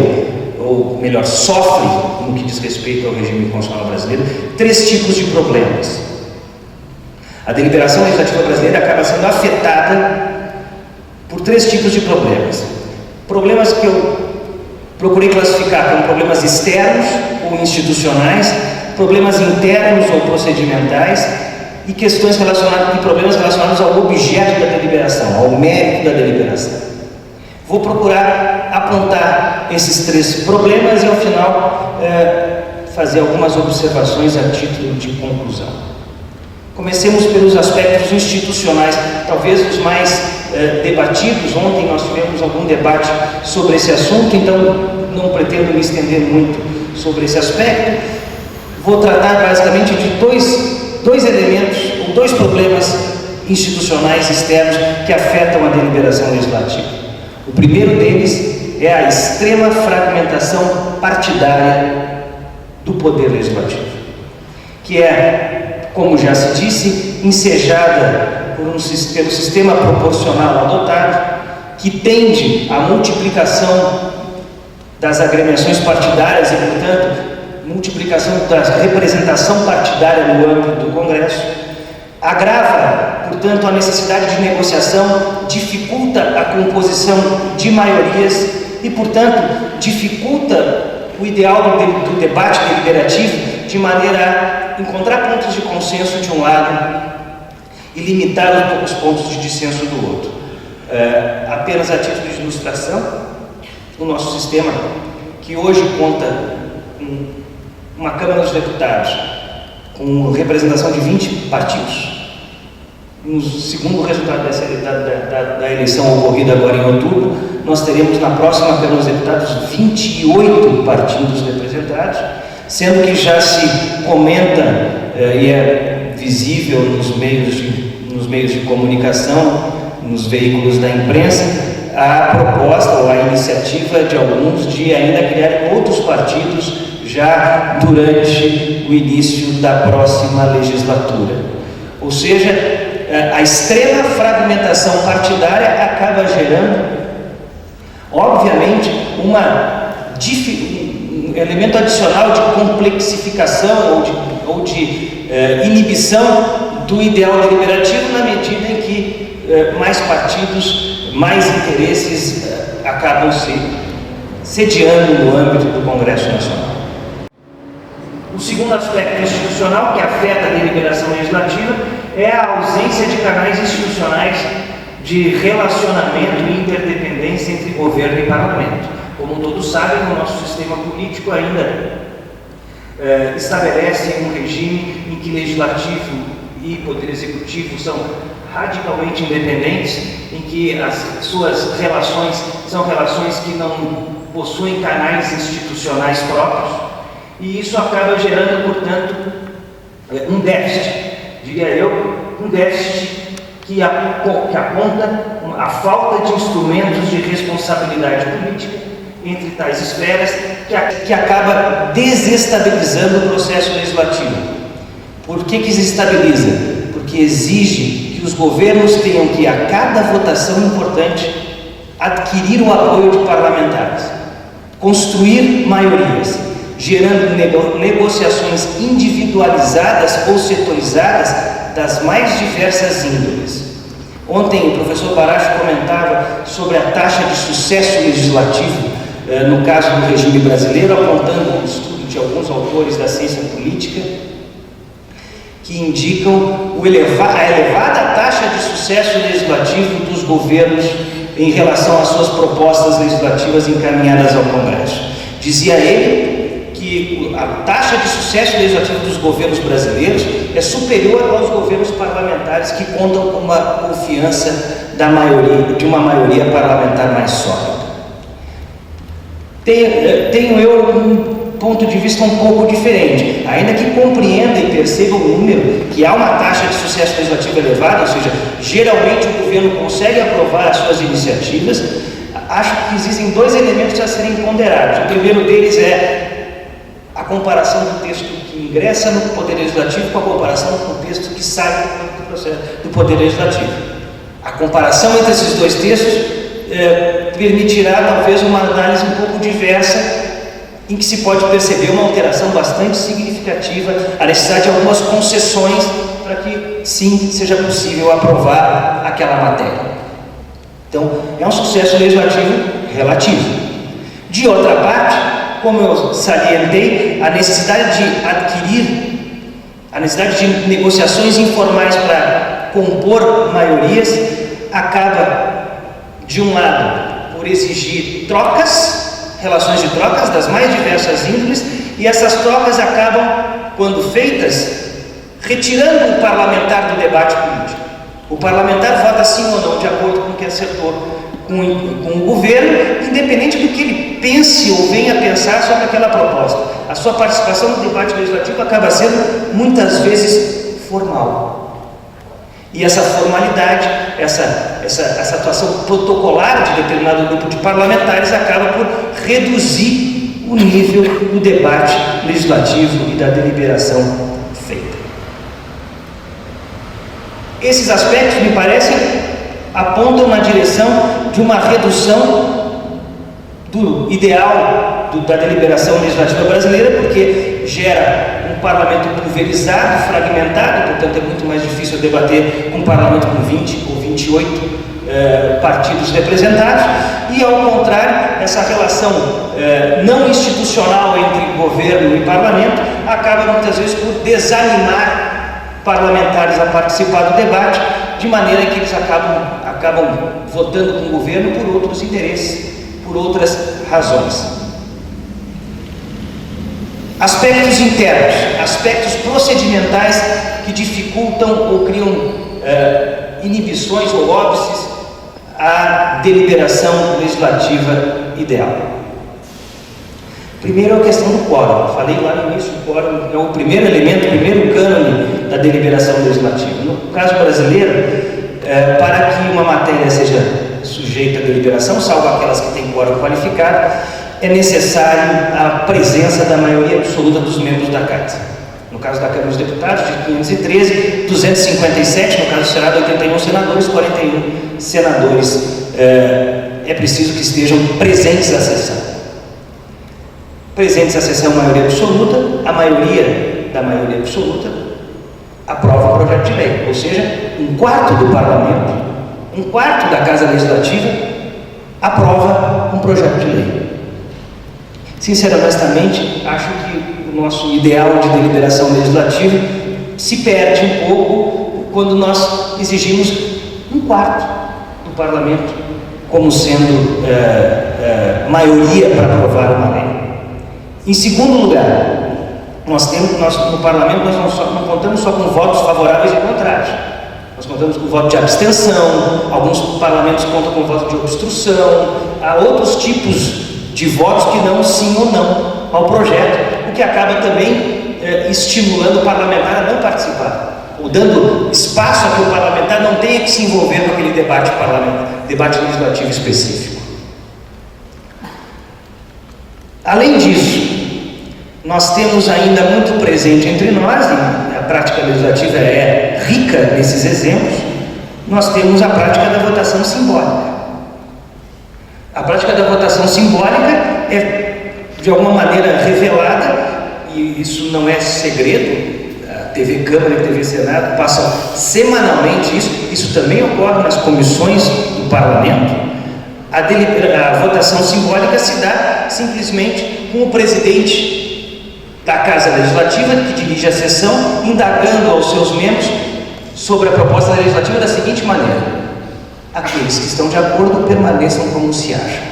ou melhor, sofre no que diz respeito ao regime constitucional brasileiro, 3 tipos de problemas. A deliberação legislativa brasileira acaba sendo afetada por 3 tipos de problemas. Problemas que eu procurei classificar como problemas externos ou institucionais, problemas internos ou procedimentais, e problemas relacionados ao objeto da deliberação, ao mérito da deliberação. Vou procurar apontar esses 3 problemas e, ao final, fazer algumas observações a título de conclusão. Comecemos pelos aspectos institucionais, talvez os mais debatidos. Ontem nós tivemos algum debate sobre esse assunto, então não pretendo me estender muito sobre esse aspecto. Vou tratar basicamente de dois elementos, ou 2 problemas institucionais externos que afetam a deliberação legislativa. O primeiro deles é a extrema fragmentação partidária do poder legislativo, que é, como já se disse, ensejada pelo sistema proporcional adotado, que tende à multiplicação das agremiações partidárias e, portanto, multiplicação da representação partidária no âmbito do Congresso, Agrava, portanto, a necessidade de negociação, dificulta a composição de maiorias e, portanto, dificulta o ideal do debate deliberativo de maneira a encontrar pontos de consenso de um lado e limitar os pontos de dissenso do outro. Apenas a título de ilustração, o nosso sistema, que hoje conta com uma Câmara dos Deputados com representação de 20 partidos, no segundo resultado da eleição ocorrida agora em outubro, nós teremos na próxima Câmara dos Deputados 28 partidos representados, sendo que já se comenta e é visível nos meios de comunicação, nos veículos da imprensa, a proposta ou a iniciativa de alguns de ainda criar outros partidos já durante o início da próxima legislatura. Ou seja, a extrema fragmentação partidária acaba gerando, obviamente, um elemento adicional de complexificação ou de inibição do ideal deliberativo, na medida em que mais partidos, mais interesses acabam se sediando no âmbito do Congresso Nacional. O segundo aspecto institucional que afeta a deliberação legislativa é a ausência de canais institucionais de relacionamento e interdependência entre governo e parlamento. Como todos sabem, o nosso sistema político ainda estabelece um regime em que legislativo e poder executivo são radicalmente independentes, em que as suas relações são relações que não possuem canais institucionais próprios, e isso acaba gerando, portanto, um déficit, diria eu, um déficit que aponta a falta de instrumentos de responsabilidade política entre tais esferas, que acaba desestabilizando o processo legislativo. Por que desestabiliza? Porque exige que os governos tenham que, a cada votação importante, adquirir o apoio de parlamentares, construir maiorias, gerando negociações individualizadas ou setorizadas das mais diversas índoles. Ontem o professor Baracho comentava sobre a taxa de sucesso legislativo, no caso do regime brasileiro, apontando um estudo de alguns autores da ciência política, que indicam a elevada taxa de sucesso legislativo dos governos em relação às suas propostas legislativas encaminhadas ao Congresso. Dizia ele que a taxa de sucesso legislativo dos governos brasileiros é superior aos governos parlamentares, que contam com uma confiança de uma maioria parlamentar mais sólida. Tenho eu um ponto de vista um pouco diferente, ainda que compreenda e perceba o número, que há uma taxa de sucesso legislativo elevada, ou seja, geralmente o governo consegue aprovar as suas iniciativas. Acho que existem dois elementos a serem ponderados. O primeiro deles é a comparação do texto que ingressa no Poder Legislativo com a comparação com o texto que sai do Poder Legislativo. A comparação entre esses dois textos permitirá talvez uma análise um pouco diversa, em que se pode perceber uma alteração bastante significativa, a necessidade de algumas concessões para que sim seja possível aprovar aquela matéria. Então, é um sucesso legislativo relativo. De outra parte, como eu salientei, a necessidade de negociações informais para compor maiorias acaba, de um lado, por exigir relações de trocas das mais diversas índoles, e essas trocas acabam, quando feitas, retirando o parlamentar do debate político. O parlamentar vota sim ou não, de acordo com o que acertou com o governo, independente do que ele pense ou venha a pensar sobre aquela proposta. A sua participação no debate legislativo acaba sendo, muitas vezes, formal. E essa formalidade, essa atuação protocolar de determinado grupo de parlamentares acaba por reduzir o nível do debate legislativo e da deliberação feita. Esses aspectos, me parecem, apontam na direção de uma redução do ideal da deliberação legislativa brasileira, porque gera um parlamento pulverizado, fragmentado, portanto é muito mais difícil debater com um parlamento com 20 ou 28 partidos representados, e ao contrário, essa relação não institucional entre governo e parlamento acaba muitas vezes por desanimar parlamentares a participar do debate, de maneira que eles acabam votando com o governo por outros interesses, por outras razões. Aspectos internos, aspectos procedimentais que dificultam ou criam inibições ou óbices à deliberação legislativa ideal. Primeiro, a questão do quórum. Falei lá no início, o quórum é o primeiro elemento, o primeiro cânone da deliberação legislativa. No caso brasileiro, para que uma matéria seja sujeita à deliberação, salvo aquelas que têm quórum qualificado, é necessário a presença da maioria absoluta dos membros da Casa. No caso da Câmara dos Deputados, de 513, 257, no caso do Senado, 81 senadores, 41 senadores. É preciso que estejam presentes à sessão. Presentes à sessão, maioria absoluta, a maioria da maioria absoluta aprova o projeto de lei, ou seja, um quarto do parlamento, um quarto da Casa Legislativa aprova um projeto de lei. Sinceramente, acho que o nosso ideal de deliberação legislativa se perde um pouco quando nós exigimos um quarto do parlamento como sendo maioria para aprovar uma lei. Em segundo lugar, nós no parlamento não contamos só com votos favoráveis e contrários. Nós contamos com voto de abstenção, alguns parlamentos contam com voto de obstrução, há outros tipos de votos que não sim ou não ao projeto, o que acaba também estimulando o parlamentar a não participar, ou dando espaço a que o parlamentar não tenha que se envolver com aquele debate legislativo específico. Além disso, nós temos ainda muito presente entre nós, e a prática legislativa é rica nesses exemplos, nós temos a prática da votação simbólica. A prática da votação simbólica é, de alguma maneira, revelada, e isso não é segredo, a TV Câmara e a TV Senado passam semanalmente isso também ocorre nas comissões do Parlamento. A votação simbólica se dá simplesmente com o presidente da Casa Legislativa, que dirige a sessão, indagando aos seus membros sobre a proposta legislativa da seguinte maneira: aqueles que estão de acordo permaneçam como se acham.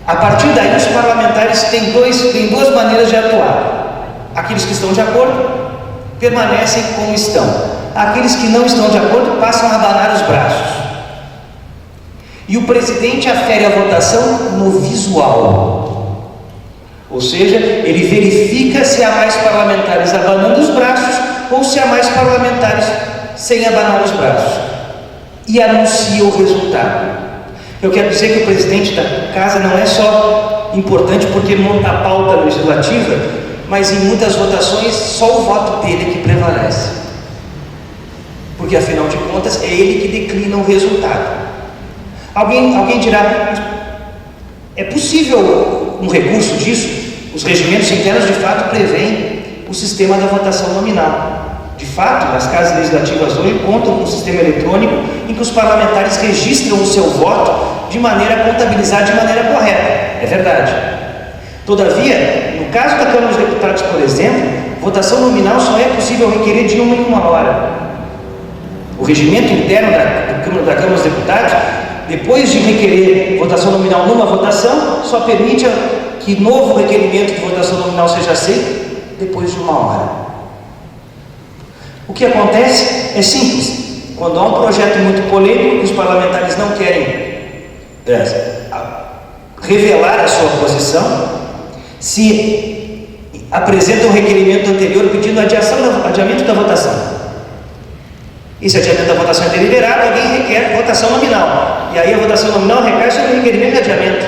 A partir daí, os parlamentares têm duas maneiras de atuar. Aqueles que estão de acordo permanecem como estão. Aqueles que não estão de acordo passam a abanar os braços. E o presidente afere a votação no visual. Ou seja, ele verifica se há mais parlamentares abanando os braços ou se há mais parlamentares sem abanar os braços. E anuncia o resultado. Eu quero dizer que o presidente da Casa não é só importante porque monta a pauta legislativa, mas em muitas votações só o voto dele é que prevalece. Porque afinal de contas é ele que declina o resultado. Alguém dirá, é possível um recurso disso? Os regimentos internos de fato prevêem o sistema da votação nominal. De fato, as casas legislativas hoje contam com um sistema eletrônico em que os parlamentares registram o seu voto de maneira a contabilizar de maneira correta. É verdade. Todavia, no caso da Câmara dos Deputados, por exemplo, votação nominal só é possível requerer de uma em uma hora. O regimento interno da Câmara dos Deputados, depois de requerer votação nominal numa votação, só permite que novo requerimento de votação nominal seja aceito depois de uma hora. O que acontece é simples. Quando há um projeto muito polêmico que os parlamentares não querem revelar a sua posição, se apresenta um requerimento anterior pedindo adiamento da votação. Esse adiamento da votação é deliberado, alguém requer votação nominal. E aí a votação nominal recai sobre o requerimento de adiamento.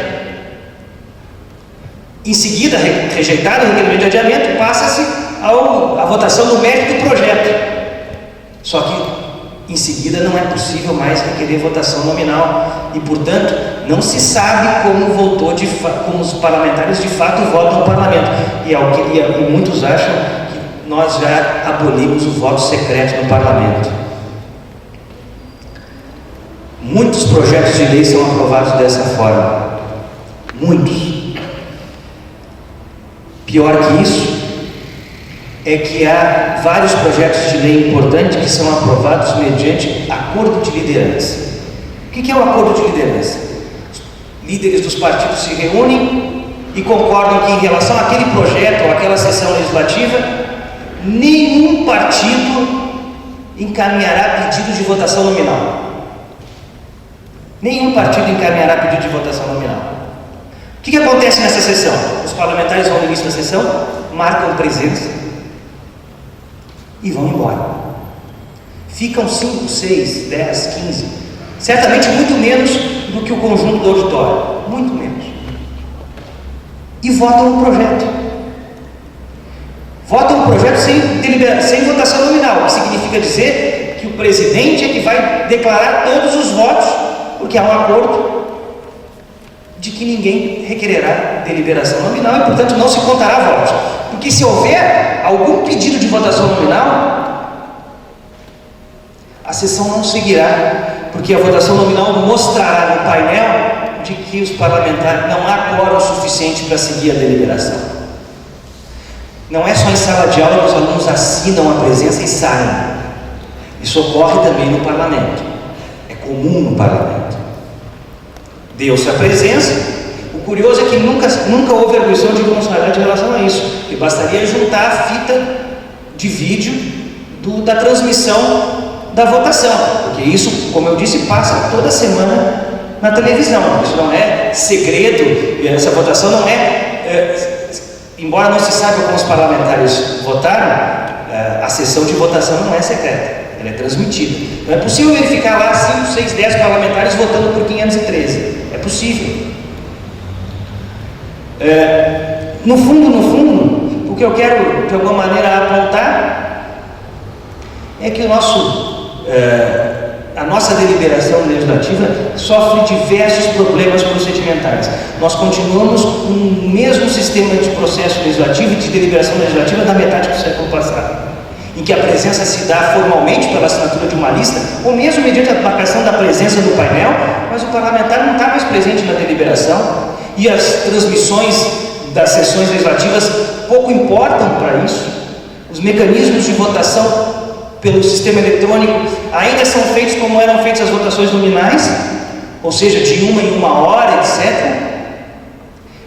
Em seguida, rejeitado o requerimento de adiamento, passa-se a votação no mérito do projeto. Só que, em seguida, não é possível mais requerer votação nominal e, portanto, não se sabe como como os parlamentares de fato votam no parlamento. E muitos acham que nós já abolimos o voto secreto no parlamento. Muitos projetos de lei são aprovados dessa forma. Muitos. Pior que isso, é que há vários projetos de lei importantes que são aprovados mediante acordo de liderança. O que é o acordo de liderança? Os líderes dos partidos se reúnem e concordam que, em relação àquele projeto ou àquela sessão legislativa, nenhum partido encaminhará pedido de votação nominal. Nenhum partido encaminhará pedido de votação nominal. O que acontece nessa sessão? Os parlamentares vão no início da sessão, marcam presença e vão embora. Ficam 5, 6, 10, 15, certamente muito menos do que o conjunto do auditório, muito menos. E votam o projeto. Votam o projeto sem votação nominal, o que significa dizer que o presidente é que vai declarar todos os votos, porque há um acordo de que ninguém requererá deliberação nominal e, portanto, não se contará votos. Porque se houver algum pedido de votação nominal, a sessão não seguirá, porque a votação nominal mostrará no painel de que os parlamentares não há quórum suficiente para seguir a deliberação. Não é só em sala de aula que os alunos assinam a presença e saem. Isso ocorre também no parlamento. É comum no parlamento. Deu-se a presença. O curioso é que nunca houve arguição de inconstitucionalidade em relação a isso. E bastaria juntar a fita de vídeo da transmissão da votação, porque isso, como eu disse, passa toda semana na televisão. Isso não é segredo, e essa votação não embora não se saiba como os parlamentares votaram, a sessão de votação não é secreta, ela é transmitida. Não é possível verificar lá 5, 6, 10 parlamentares votando por 513. É possível. No fundo, o que eu quero de alguma maneira apontar é que a nossa deliberação legislativa sofre diversos problemas procedimentais. Nós continuamos com o mesmo sistema de processo legislativo e de deliberação legislativa da metade do século passado, em que a presença se dá formalmente pela assinatura de uma lista, ou mesmo mediante a marcação da presença no painel, mas o parlamentar não está mais presente na deliberação, e as transmissões das sessões legislativas pouco importam para isso. Os mecanismos de votação pelo sistema eletrônico ainda são feitos como eram feitas as votações nominais, ou seja, de uma em uma hora, etc.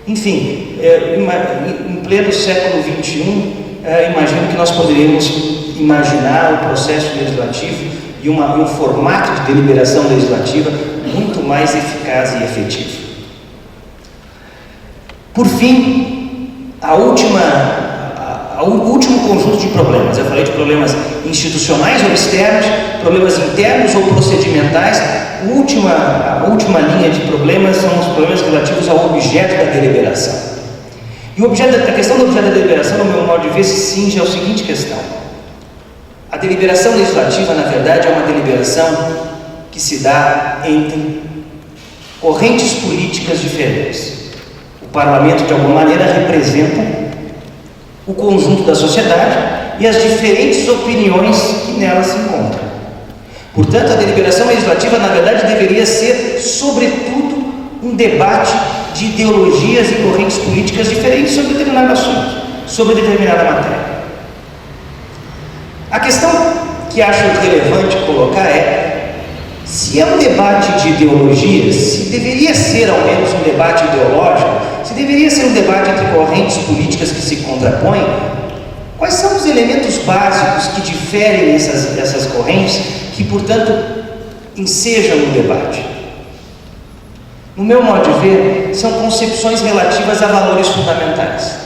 Enfim, em pleno século XXI, imagino que nós poderíamos imaginar o processo legislativo e um formato de deliberação legislativa muito mais eficaz e efetivo. Por fim, o último conjunto de problemas. Eu falei de problemas institucionais ou externos, problemas internos ou procedimentais. A última linha de problemas são os problemas relativos ao objeto da deliberação. E a questão do objeto da deliberação, no meu modo de ver, se cinge à seguinte questão. A deliberação legislativa, na verdade, é uma deliberação que se dá entre correntes políticas diferentes. O parlamento, de alguma maneira, representa o conjunto da sociedade e as diferentes opiniões que nela se encontram. Portanto, a deliberação legislativa, na verdade, deveria ser, sobretudo, um debate de ideologias e correntes políticas diferentes sobre determinado assunto, sobre determinada matéria. A questão que acho relevante colocar é: se é um debate de ideologias, se deveria ser ao menos um debate ideológico, se deveria ser um debate entre correntes políticas que se contrapõem, quais são os elementos básicos que diferem essas correntes, que, portanto, ensejam o debate? No meu modo de ver, são concepções relativas a valores fundamentais.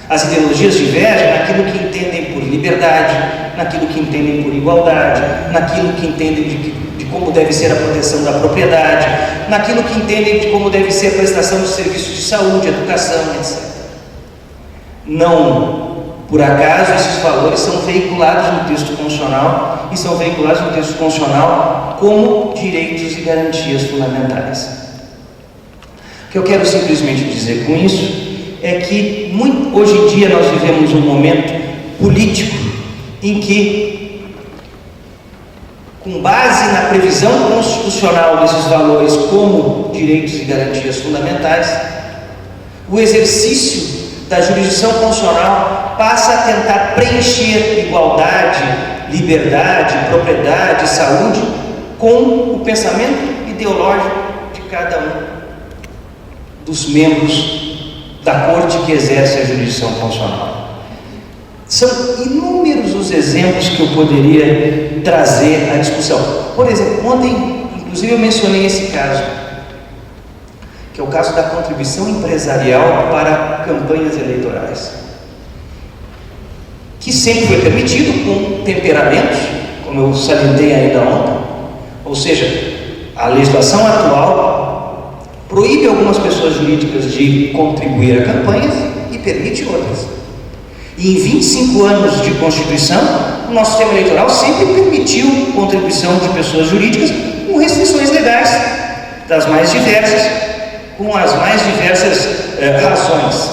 As ideologias divergem naquilo que entendem por liberdade, naquilo que entendem por igualdade, naquilo que entendem de como deve ser a proteção da propriedade, naquilo que entendem de como deve ser a prestação de serviços de saúde, educação, etc. Não por acaso esses valores são veiculados no texto constitucional e são veiculados no texto constitucional como direitos e garantias fundamentais. que eu quero simplesmente dizer com isso é que hoje em dia nós vivemos um momento político em que, com base na previsão constitucional desses valores como direitos e garantias fundamentais, o exercício da jurisdição constitucional passa a tentar preencher igualdade, liberdade, propriedade, saúde com o pensamento ideológico de cada um dos membros da corte que exerce a jurisdição constitucional. São inúmeros os exemplos que eu poderia trazer à discussão. Por exemplo, ontem, inclusive, eu mencionei esse caso, que é o caso da contribuição empresarial para campanhas eleitorais, que sempre foi permitido com temperamentos, como eu salientei ainda ontem, ou seja, a legislação atual proíbe algumas pessoas jurídicas de contribuir a campanhas e permite outras. E em 25 anos de Constituição, o nosso sistema eleitoral sempre permitiu contribuição de pessoas jurídicas com restrições legais, das mais diversas, com as mais diversas razões.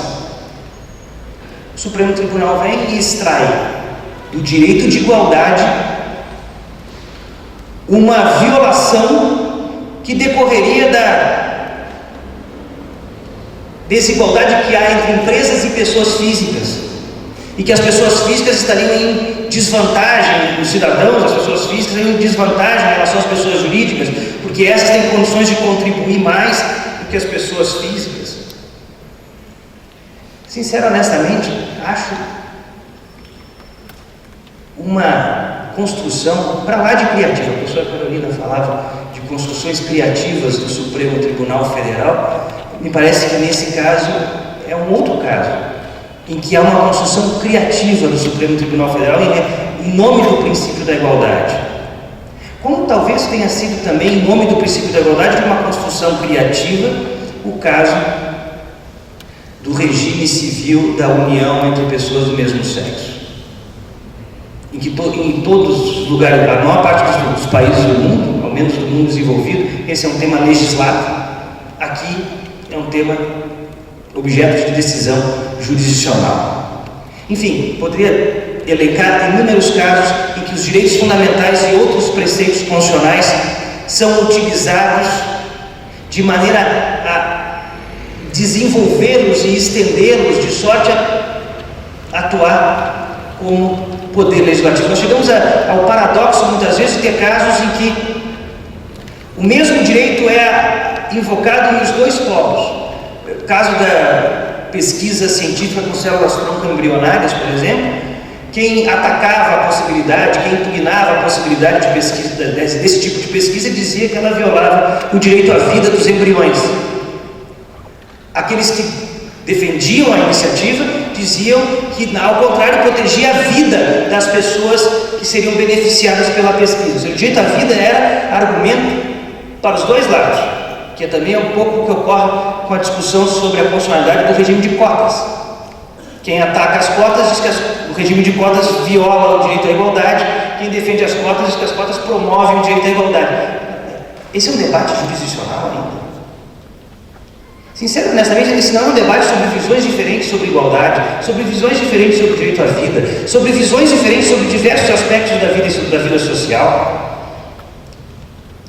O Supremo Tribunal vem e extrai do direito de igualdade uma violação que decorreria da desigualdade que há entre empresas e pessoas físicas, e que as pessoas físicas estariam em desvantagem, os cidadãos, as pessoas físicas estariam em desvantagem em relação às pessoas jurídicas, porque essas têm condições de contribuir mais do que as pessoas físicas. Sincero, honestamente, acho uma construção para lá de criativa. A professora Carolina falava de construções criativas do Supremo Tribunal Federal. Me parece que nesse caso é um outro caso, em que há uma construção criativa do Supremo Tribunal Federal em nome do princípio da igualdade. Como talvez tenha sido também em nome do princípio da igualdade uma construção criativa o caso do regime civil da união entre pessoas do mesmo sexo, em que em todos os lugares, a maior parte dos países do mundo, ao menos do mundo desenvolvido, esse é um tema legislado. Aqui é um tema objeto de decisão jurisdicional. Enfim, poderia elencar inúmeros casos em que os direitos fundamentais e outros preceitos constitucionais são utilizados de maneira a desenvolvê-los e estendê-los de sorte a atuar como poder legislativo. Nós chegamos ao paradoxo muitas vezes de ter casos em que o mesmo direito é invocado nos dois polos. O caso da pesquisa científica com células tronco embrionárias, por exemplo, quem atacava a possibilidade, quem impugnava a possibilidade de pesquisa, desse tipo de pesquisa, dizia que ela violava o direito à vida dos embriões. Aqueles que defendiam a iniciativa diziam que, ao contrário, protegia a vida das pessoas que seriam beneficiadas pela pesquisa. O direito à vida era argumento para os dois lados, que também é um pouco o que ocorre com a discussão sobre a constitucionalidade do regime de cotas. Quem ataca as cotas diz que o regime de cotas viola o direito à igualdade, quem defende as cotas diz que as cotas promovem o direito à igualdade. Esse é um debate jurisdicional ainda. Sincero, honestamente, esse não é um debate sobre visões diferentes sobre igualdade, sobre visões diferentes sobre o direito à vida, sobre visões diferentes sobre diversos aspectos da vida e da vida social.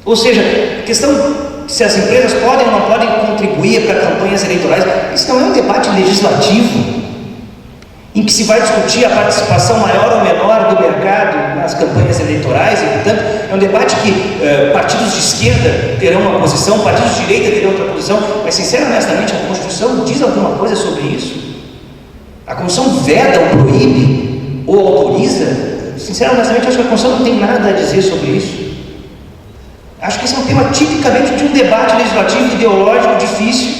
Ou seja, a questão se as empresas podem ou não podem contribuir para campanhas eleitorais, isso não é um debate legislativo, em que se vai discutir a participação maior ou menor do mercado nas campanhas eleitorais, e, portanto, é um debate que partidos de esquerda terão uma posição, partidos de direita terão outra posição, mas, sinceramente, honestamente, a Constituição diz alguma coisa sobre isso? A Constituição veda ou proíbe ou autoriza? Sinceramente, honestamente, acho que a Constituição não tem nada a dizer sobre isso. Acho que esse é um tema tipicamente de um debate legislativo ideológico difícil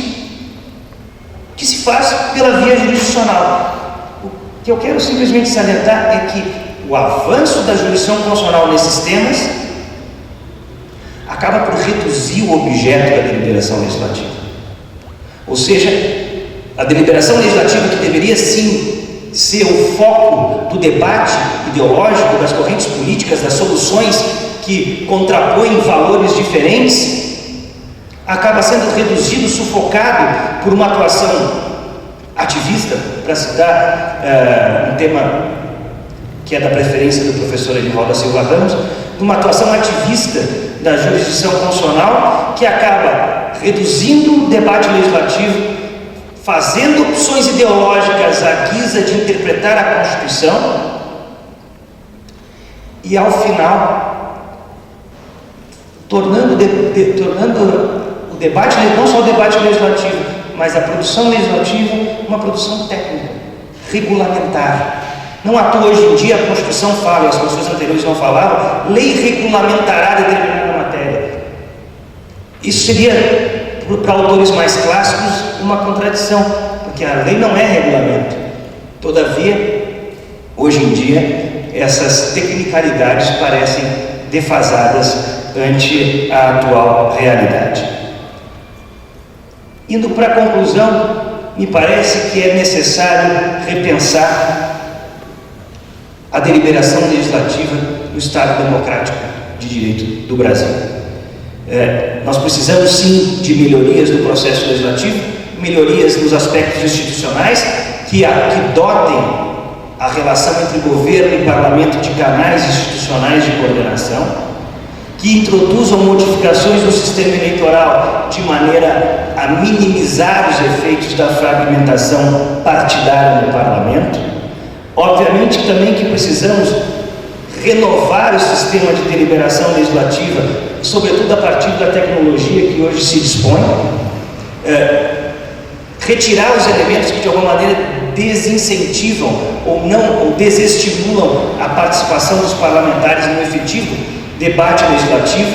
que se faz pela via jurisdicional. O que eu quero simplesmente salientar é que o avanço da jurisdição constitucional nesses temas acaba por reduzir o objeto da deliberação legislativa. Ou seja, a deliberação legislativa, que deveria sim ser o foco do debate ideológico, das correntes políticas, das soluções que contrapõem valores diferentes, acaba sendo reduzido, sufocado por uma atuação ativista, para citar um tema que é da preferência do professor Edivaldo da Silva Ramos, de uma atuação ativista da jurisdição constitucional que acaba reduzindo o debate legislativo, fazendo opções ideológicas à guisa de interpretar a Constituição e, ao final, tornando o debate, não só o debate legislativo, mas a produção legislativa, uma produção técnica, regulamentar. Não à toa, hoje em dia, a Constituição fala, e as Constituições anteriores não falavam, lei regulamentará determinada matéria. Isso seria, para autores mais clássicos, uma contradição, porque a lei não é regulamento. Todavia, hoje em dia, essas tecnicalidades parecem defasadas ante a atual realidade. Indo para a conclusão, me parece que é necessário repensar a deliberação legislativa no Estado Democrático de Direito do Brasil. Nós precisamos sim de melhorias no processo legislativo, melhorias nos aspectos institucionais que dotem a relação entre governo e parlamento de canais institucionais de coordenação, que introduzam modificações no sistema eleitoral de maneira a minimizar os efeitos da fragmentação partidária no parlamento. Obviamente também que precisamos renovar o sistema de deliberação legislativa, sobretudo a partir da tecnologia que hoje se dispõe, retirar os elementos que de alguma maneira desincentivam ou desestimulam a participação dos parlamentares no efetivo debate legislativo,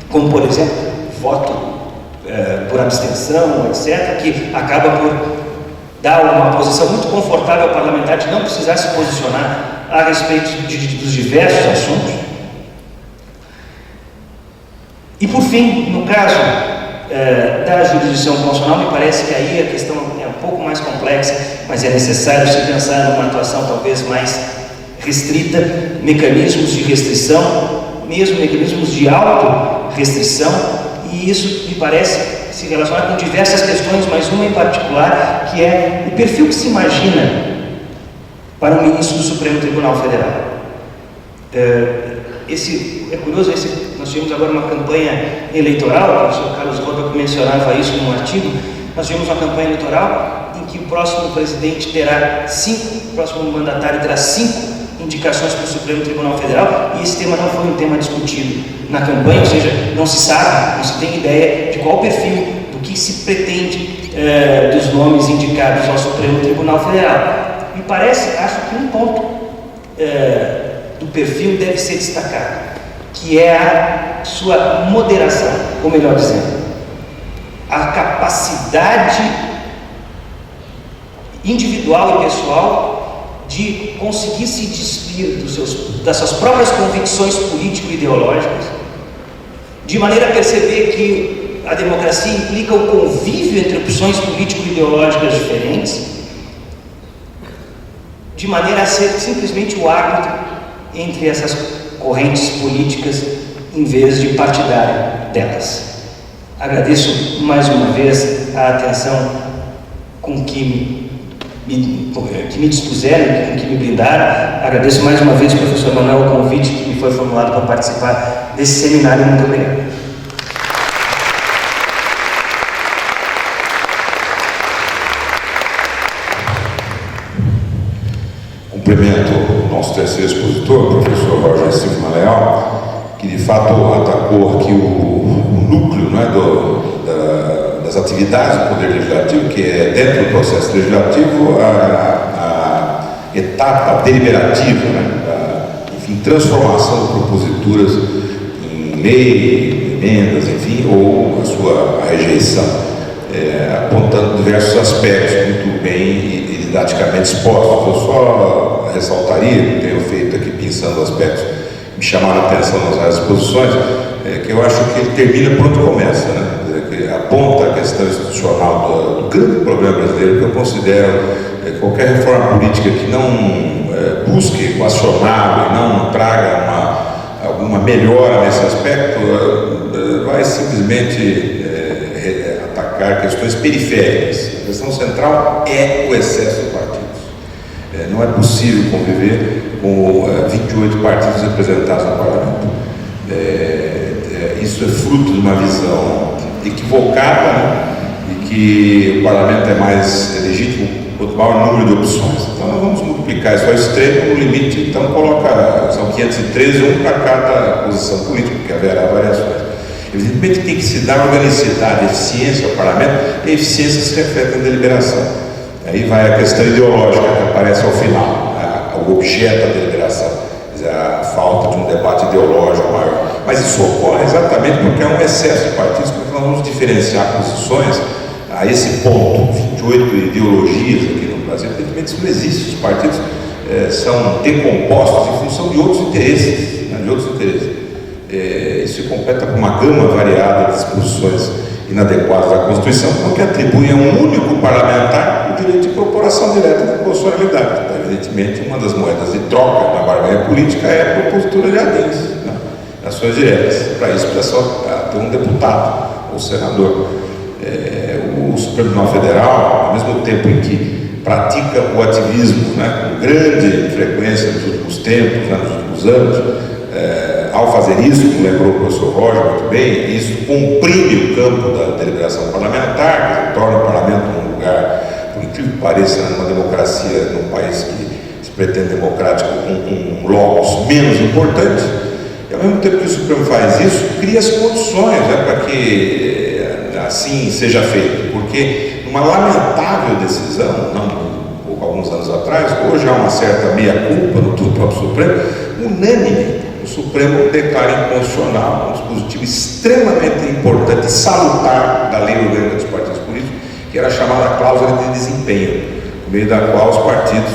como por exemplo voto por abstenção, etc., que acaba por dar uma posição muito confortável ao parlamentar de não precisar se posicionar a respeito dos diversos assuntos. E por fim, no caso da jurisdição constitucional, me parece que aí a questão é um pouco mais complexa, mas é necessário se pensar numa atuação talvez mais restrita, mecanismos de restrição, mesmo mecanismos de auto-restrição, e isso me parece se relaciona com diversas questões, mas uma em particular, que é o perfil que se imagina para o ministro do Supremo Tribunal Federal. É curioso, nós tivemos agora uma campanha eleitoral, o professor Carlos Roda mencionava isso num artigo, nós tivemos uma campanha eleitoral em que o próximo presidente o próximo mandatário terá 5 indicações para o Supremo Tribunal Federal, e esse tema não foi um tema discutido na campanha, ou seja, não se sabe, não se tem ideia de qual o perfil, do que se pretende dos nomes indicados ao Supremo Tribunal Federal. Me parece, acho que um ponto do perfil deve ser destacado, que é a sua moderação, ou melhor dizendo, a capacidade individual e pessoal de conseguir se despir das suas próprias convicções político-ideológicas, de maneira a perceber que a democracia implica o convívio entre opções político-ideológicas diferentes, de maneira a ser simplesmente o árbitro entre essas correntes políticas, em vez de partidário delas. Agradeço mais uma vez a atenção com que me dispuseram, com que me brindaram. Agradeço mais uma vez, professor Manuel, o convite que me foi formulado para participar desse seminário. Muito obrigado. Cumprimento o nosso terceiro expositor, o professor Roger Silva Leal, que de fato atacou aqui o núcleo, né, das atividades do Poder Legislativo, que é dentro do processo legislativo a etapa deliberativa, né, enfim, transformação de proposituras em lei, emendas, enfim, ou a sua rejeição, apontando diversos aspectos muito bem e didaticamente expostos. Eu só ressaltaria, tenho feito aqui pensando aspectos que me chamaram a atenção nas várias exposições, que eu acho que ele termina por onde começa, né? Que aponta a questão institucional do grande problema brasileiro, que eu considero qualquer reforma política que não busque equacioná-lo e não traga alguma melhora nesse aspecto, vai simplesmente abarcar questões periféricas. A questão central é o excesso de partidos. Não é possível conviver com 28 partidos representados no parlamento. Isso é fruto de uma visão equivocada, né? E que o parlamento é mais legítimo quanto maior número de opções. Então nós vamos multiplicar isso ao extremo, no limite, então são 513, um para cada posição política, porque haverá variações. Evidentemente tem que se dar organicidade, eficiência ao parlamento, e a eficiência se reflete na deliberação. Aí vai a questão ideológica que aparece ao final, o objeto da deliberação, quer dizer, a falta de um debate ideológico maior. Mas isso ocorre exatamente porque há um excesso de partidos, porque nós vamos diferenciar posições a esse ponto, 28 ideologias aqui no Brasil. Evidentemente isso não existe, os partidos são decompostos em função de outros interesses, né, isso se completa com uma gama variada de disposições inadequadas da Constituição, porque atribui a um único parlamentar o direito de incorporação direta da proporcionalidade. Então, evidentemente, uma das moedas de troca na barganha política é a propositura de ADIs, né, ações diretas. Para isso precisa só ter um deputado ou senador. O Supremo Tribunal Federal, ao mesmo tempo em que pratica o ativismo, né, com grande frequência nos últimos tempos, né, nos últimos anos, ao fazer isso, como lembrou o professor Roger muito bem, isso comprime o campo da deliberação parlamentar, que torna o parlamento um lugar, por incrível que pareça, numa democracia, num país que se pretende democrático, um locus menos importante. E ao mesmo tempo que o Supremo faz isso, cria as condições, né, para que assim seja feito, porque numa lamentável decisão, alguns anos atrás, hoje há uma certa meia-culpa do próprio Supremo, unânime, o Supremo declara inconstitucional um dispositivo extremamente importante e salutar da lei orgânica dos partidos políticos, que era a chamada cláusula de desempenho, por meio da qual os partidos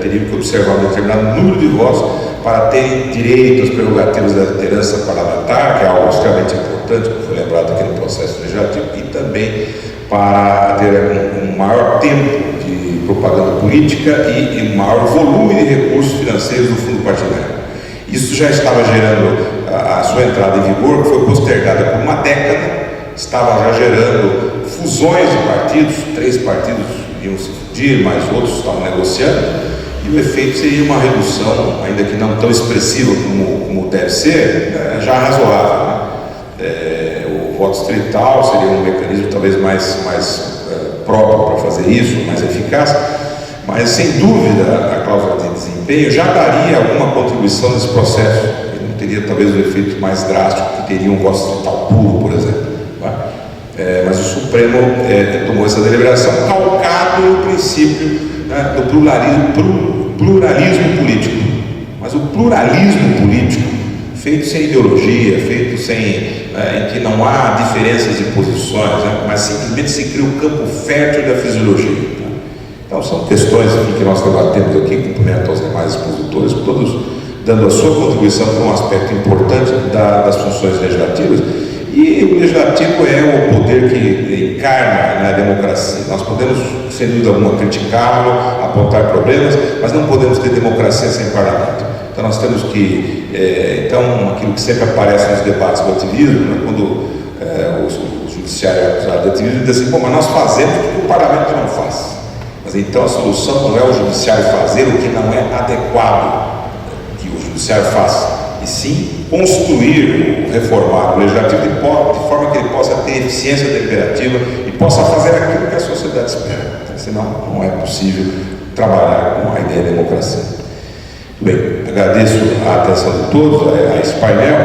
teriam que observar um determinado número de votos para terem direito às prerrogativas da liderança parlamentar, que é algo extremamente importante, como foi lembrado aqui no processo legislativo, e também para ter um maior tempo de propaganda política e um maior volume de recursos financeiros do fundo partidário. Isso já estava gerando a sua entrada em vigor, que foi postergada por uma década, estava já gerando fusões de partidos, 3 partidos iam se fundir, mais outros estavam negociando, e o efeito seria uma redução, ainda que não tão expressiva como deve ser, já razoável, né? O voto distrital seria um mecanismo talvez mais próprio para fazer isso, mais eficaz, mas sem dúvida a cláusula de desempenho já daria alguma contribuição nesse processo, e não teria talvez o efeito mais drástico que teria um voto distrital puro, por exemplo. Mas o Supremo tomou essa deliberação calcado no princípio, né, do pluralismo político. Mas o pluralismo político, feito sem ideologia, feito em que não há diferenças de posições, né, mas simplesmente se cria um campo fértil da fisiologia. Né? Então são questões que nós debatemos aqui, cumprimento aos demais expositores, todos dando a sua contribuição para um aspecto importante das funções legislativas. E o legislativo é o poder que encarna, né, a democracia. Nós podemos, sem dúvida alguma, criticá-lo, apontar problemas, mas não podemos ter democracia sem parlamento. Então nós temos que, aquilo que sempre aparece nos debates do ativismo, né, quando o judiciário é acusado de ativismo, diz assim, mas nós fazemos o que o parlamento não faz. Mas então a solução não é o judiciário fazer o que não é adequado que o judiciário faça, e sim construir, reformar o legislativo de forma que ele possa ter eficiência deliberativa e possa fazer aquilo que a sociedade espera. Senão não é possível trabalhar com a ideia de democracia. Muito bem, agradeço a atenção de todos a esse painel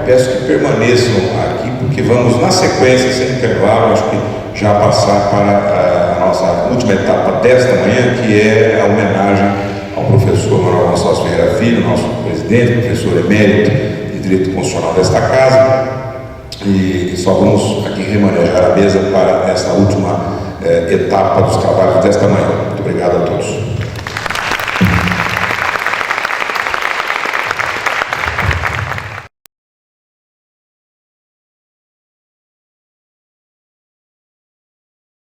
e peço que permaneçam aqui, porque vamos na sequência, sem intervalo, acho que já passar para a nossa última etapa desta manhã, que é a homenagem ao professor Manuel Gonçalves Ferreira Filho, nosso presidente, professor emérito de Direito Constitucional desta casa, e só vamos aqui remanejar a mesa para essa última etapa dos trabalhos desta manhã. Muito obrigado a todos.